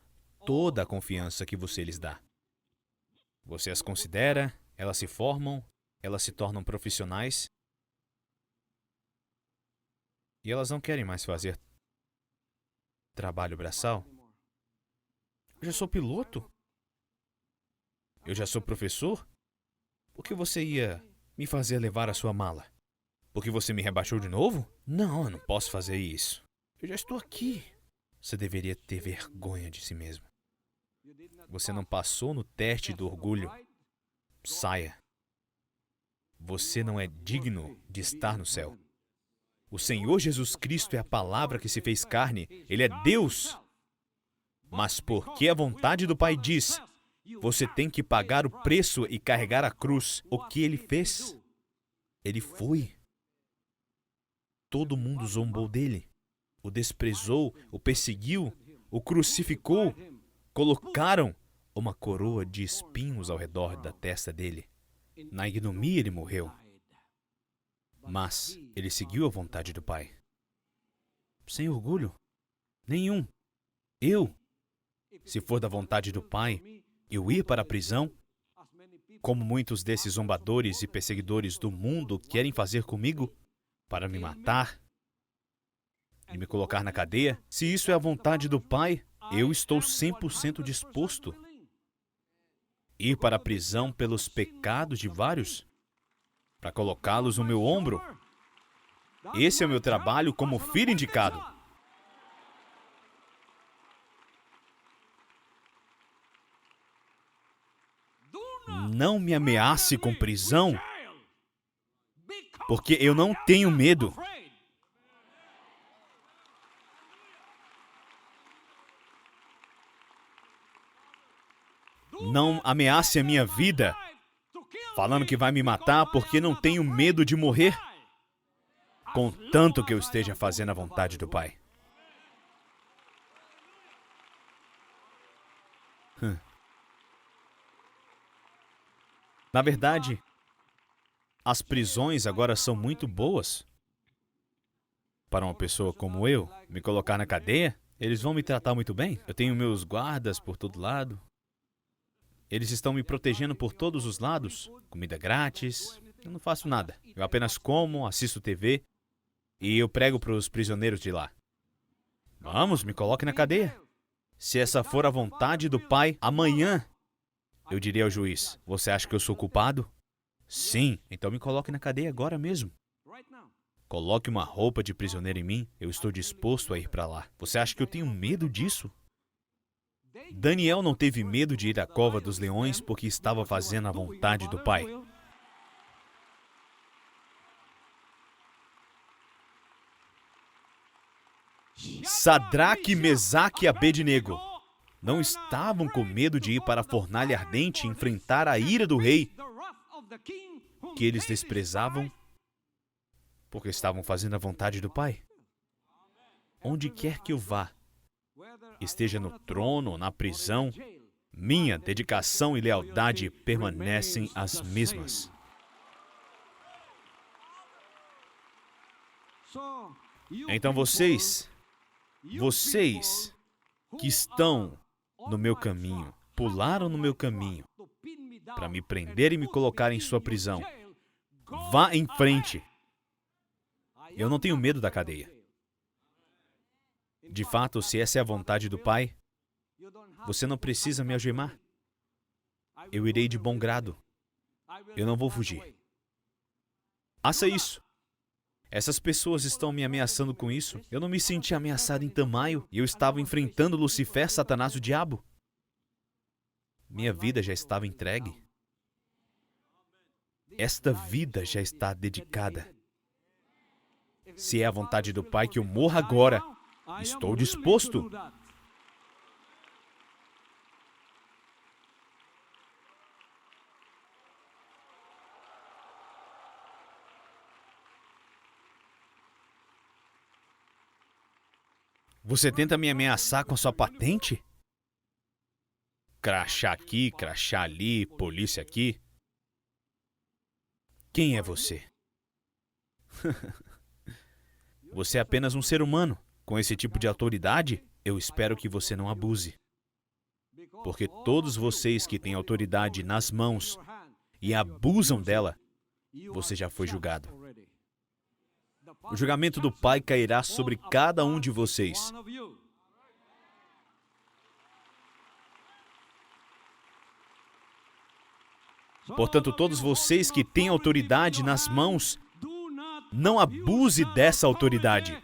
toda a confiança que você lhes dá. Você as considera, elas se formam, elas se tornam profissionais e elas não querem mais fazer trabalho braçal. Eu já sou piloto. Eu já sou professor. Por que você ia me fazer levar a sua mala? Porque você me rebaixou de novo? Não, eu não posso fazer isso. Eu já estou aqui. Você deveria ter vergonha de si mesmo. Você não passou no teste do orgulho. Saia. Você não é digno de estar no céu. O Senhor Jesus Cristo é a palavra que se fez carne. Ele é Deus. Mas porque a vontade do Pai diz, você tem que pagar o preço e carregar a cruz. O que ele fez? Ele foi. Todo mundo zombou dele. O desprezou, o perseguiu, o crucificou. Colocaram uma coroa de espinhos ao redor da testa dele. Na ignomia ele morreu. Mas ele seguiu a vontade do Pai. Sem orgulho. Nenhum. Se for da vontade do Pai, eu ir para a prisão, como muitos desses zombadores e perseguidores do mundo querem fazer comigo, para me matar e me colocar na cadeia, se isso é a vontade do Pai, eu estou 100% disposto. Ir para a prisão pelos pecados de vários, para colocá-los no meu ombro. Esse é o meu trabalho como filho indicado. Não me ameace com prisão, porque eu não tenho medo. Não ameace a minha vida, falando que vai me matar porque não tenho medo de morrer, contanto que eu esteja fazendo a vontade do Pai. Na verdade, as prisões agora são muito boas. Para uma pessoa como eu, me colocar na cadeia, eles vão me tratar muito bem. Eu tenho meus guardas por todo lado. Eles estão me protegendo por todos os lados. Comida grátis. Eu não faço nada. Eu apenas como, assisto TV e eu prego para os prisioneiros de lá. Vamos, me coloque na cadeia. Se essa for a vontade do Pai, amanhã eu direi ao juiz, você acha que eu sou culpado? Sim, então me coloque na cadeia agora mesmo. Coloque uma roupa de prisioneiro em mim, eu estou disposto a ir para lá. Você acha que eu tenho medo disso? Daniel não teve medo de ir à cova dos leões porque estava fazendo a vontade do Pai. Sadraque, Mesaque e Abednego não estavam com medo de ir para a fornalha ardente e enfrentar a ira do rei, que eles desprezavam porque estavam fazendo a vontade do Pai. Onde quer que eu vá, esteja no trono ou na prisão, minha dedicação e lealdade permanecem as mesmas. Então vocês que estão no meu caminho, pularam no meu caminho para me prender e me colocar em sua prisão. Vá em frente. Eu não tenho medo da cadeia. De fato, se essa é a vontade do Pai, você não precisa me algemar. Eu irei de bom grado. Eu não vou fugir. Faça isso. Essas pessoas estão me ameaçando com isso. Eu não me senti ameaçado em tamanho e eu estava enfrentando Lucifer, Satanás, o diabo. Minha vida já estava entregue. Esta vida já está dedicada. Se é a vontade do Pai que eu morra agora, estou disposto. Você tenta me ameaçar com sua patente? Crachá aqui, crachá ali, polícia aqui. Quem é você? Você é apenas um ser humano. Com esse tipo de autoridade, eu espero que você não abuse. Porque todos vocês que têm autoridade nas mãos e abusam dela, você já foi julgado. O julgamento do Pai cairá sobre cada um de vocês. Portanto, todos vocês que têm autoridade nas mãos, não abuse dessa autoridade.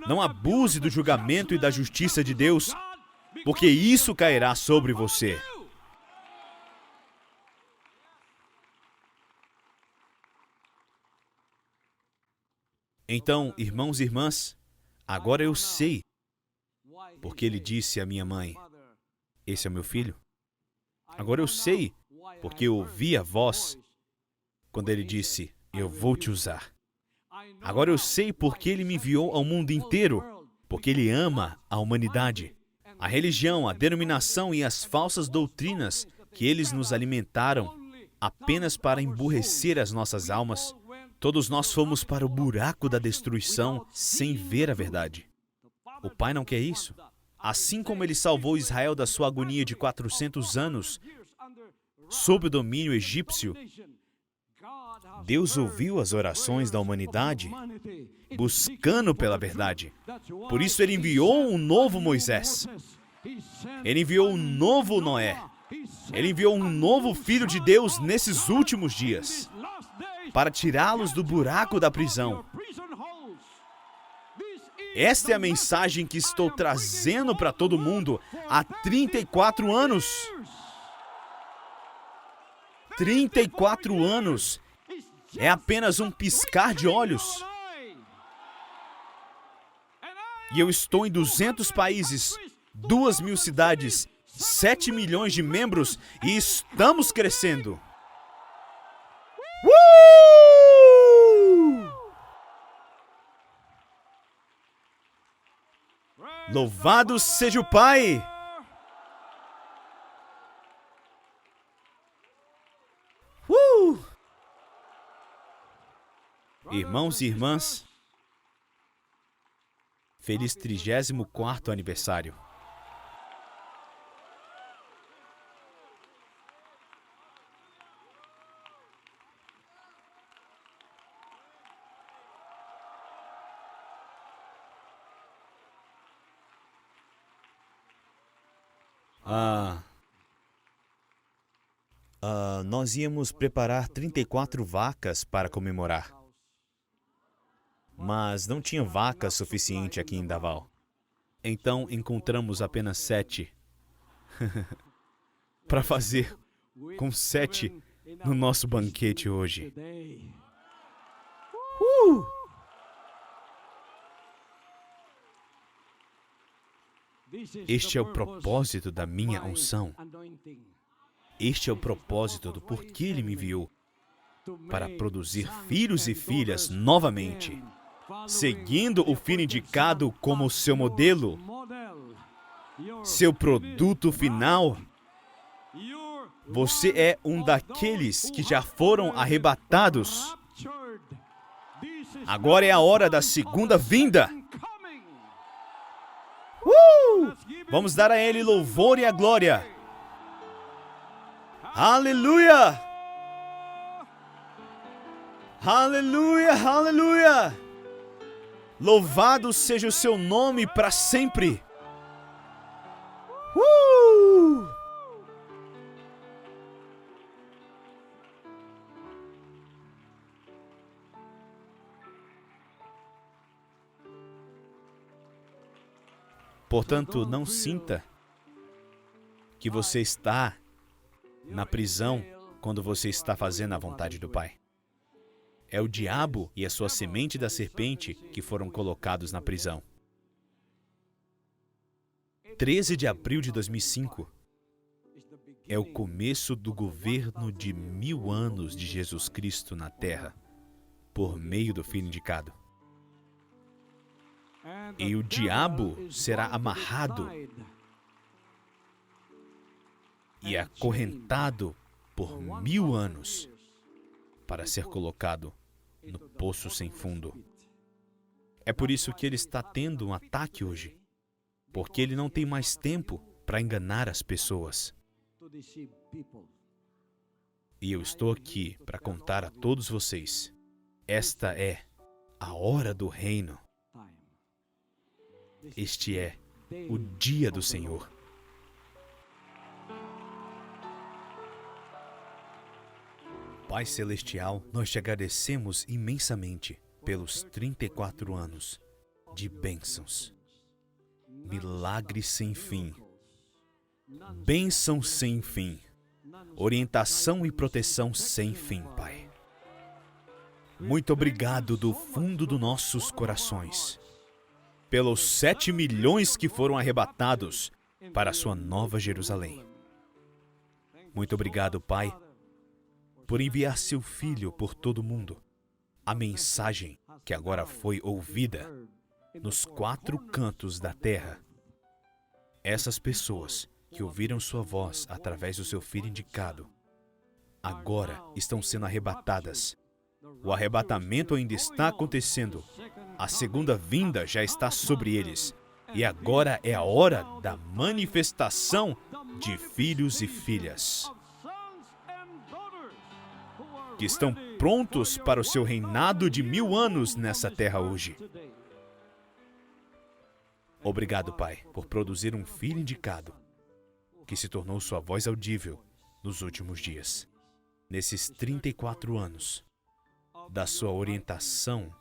Não abuse do julgamento e da justiça de Deus, porque isso cairá sobre você. Então, irmãos e irmãs, agora eu sei porque ele disse à minha mãe, esse é o meu filho. Agora eu sei porque eu ouvi a voz quando ele disse, eu vou te usar. Agora eu sei porque ele me enviou ao mundo inteiro, porque ele ama a humanidade. A religião, a denominação e as falsas doutrinas que eles nos alimentaram apenas para emburrecer as nossas almas. Todos nós fomos para o buraco da destruição sem ver a verdade. O Pai não quer isso. Assim como ele salvou Israel da sua agonia de 400 anos sob o domínio egípcio, Deus ouviu as orações da humanidade buscando pela verdade. Por isso ele enviou um novo Moisés. Ele enviou um novo Noé. Ele enviou um novo Filho de Deus nesses últimos dias para tirá-los do buraco da prisão. Esta é a mensagem que estou trazendo para todo mundo há 34 anos. 34 anos é apenas um piscar de olhos. E eu estou em 200 países, 2.000 cidades, 7 milhões de membros e estamos crescendo. Louvado seja o Pai! Irmãos e irmãs, feliz 34º aniversário. Nós íamos preparar 34 vacas para comemorar. Mas não tinha vaca suficiente aqui em Davao. Então encontramos apenas 7 para fazer com 7 no nosso banquete hoje. Este é o propósito da minha unção. Este é o propósito do porquê Ele me enviou, para produzir filhos e filhas novamente, seguindo o filho indicado como seu modelo, seu produto final. Você é um daqueles que já foram arrebatados. Agora é a hora da segunda vinda. Vamos dar a Ele louvor e a glória. Aleluia! Aleluia, aleluia! Louvado seja o seu nome para sempre. Portanto, não sinta que você está na prisão quando você está fazendo a vontade do Pai. É o diabo e a sua semente da serpente que foram colocados na prisão. 13 de abril de 2005 é o começo do governo de 1000 anos de Jesus Cristo na Terra, por meio do Filho indicado. E o diabo será amarrado e acorrentado por 1000 anos para ser colocado no poço sem fundo. É por isso que ele está tendo um ataque hoje, porque ele não tem mais tempo para enganar as pessoas. E eu estou aqui para contar a todos vocês, esta é a hora do reino. Este é o dia do Senhor. Pai Celestial, nós te agradecemos imensamente pelos 34 anos de bênçãos, milagres sem fim, bênçãos sem fim, orientação e proteção sem fim, Pai. Muito obrigado do fundo dos nossos corações, pelos 7 milhões que foram arrebatados para a sua nova Jerusalém. Muito obrigado, Pai, por enviar seu Filho por todo o mundo. A mensagem que agora foi ouvida nos 4 cantos da terra. Essas pessoas que ouviram sua voz através do seu Filho indicado, agora estão sendo arrebatadas. O arrebatamento ainda está acontecendo. A segunda vinda já está sobre eles. E agora é a hora da manifestação de filhos e filhas que estão prontos para o seu reinado de 1000 anos nessa terra hoje. Obrigado, Pai, por produzir um filho indicado que se tornou sua voz audível nos últimos dias. Nesses 34 anos da sua orientação,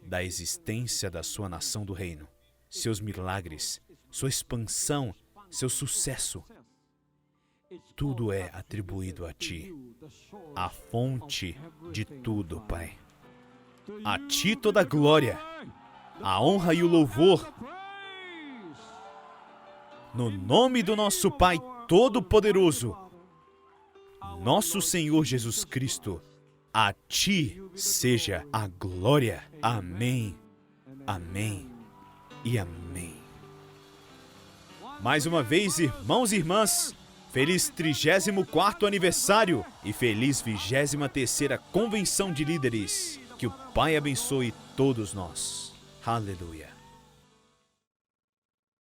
da existência da sua nação do reino, seus milagres, sua expansão, seu sucesso, tudo é atribuído a Ti, a fonte de tudo, Pai. A Ti toda a glória, a honra e o louvor. No nome do nosso Pai Todo-Poderoso, nosso Senhor Jesus Cristo, a Ti seja a glória. Amém, amém e amém. Mais uma vez, irmãos e irmãs, feliz 34º aniversário e feliz 23ª Convenção de Líderes. Que o Pai abençoe todos nós. Aleluia.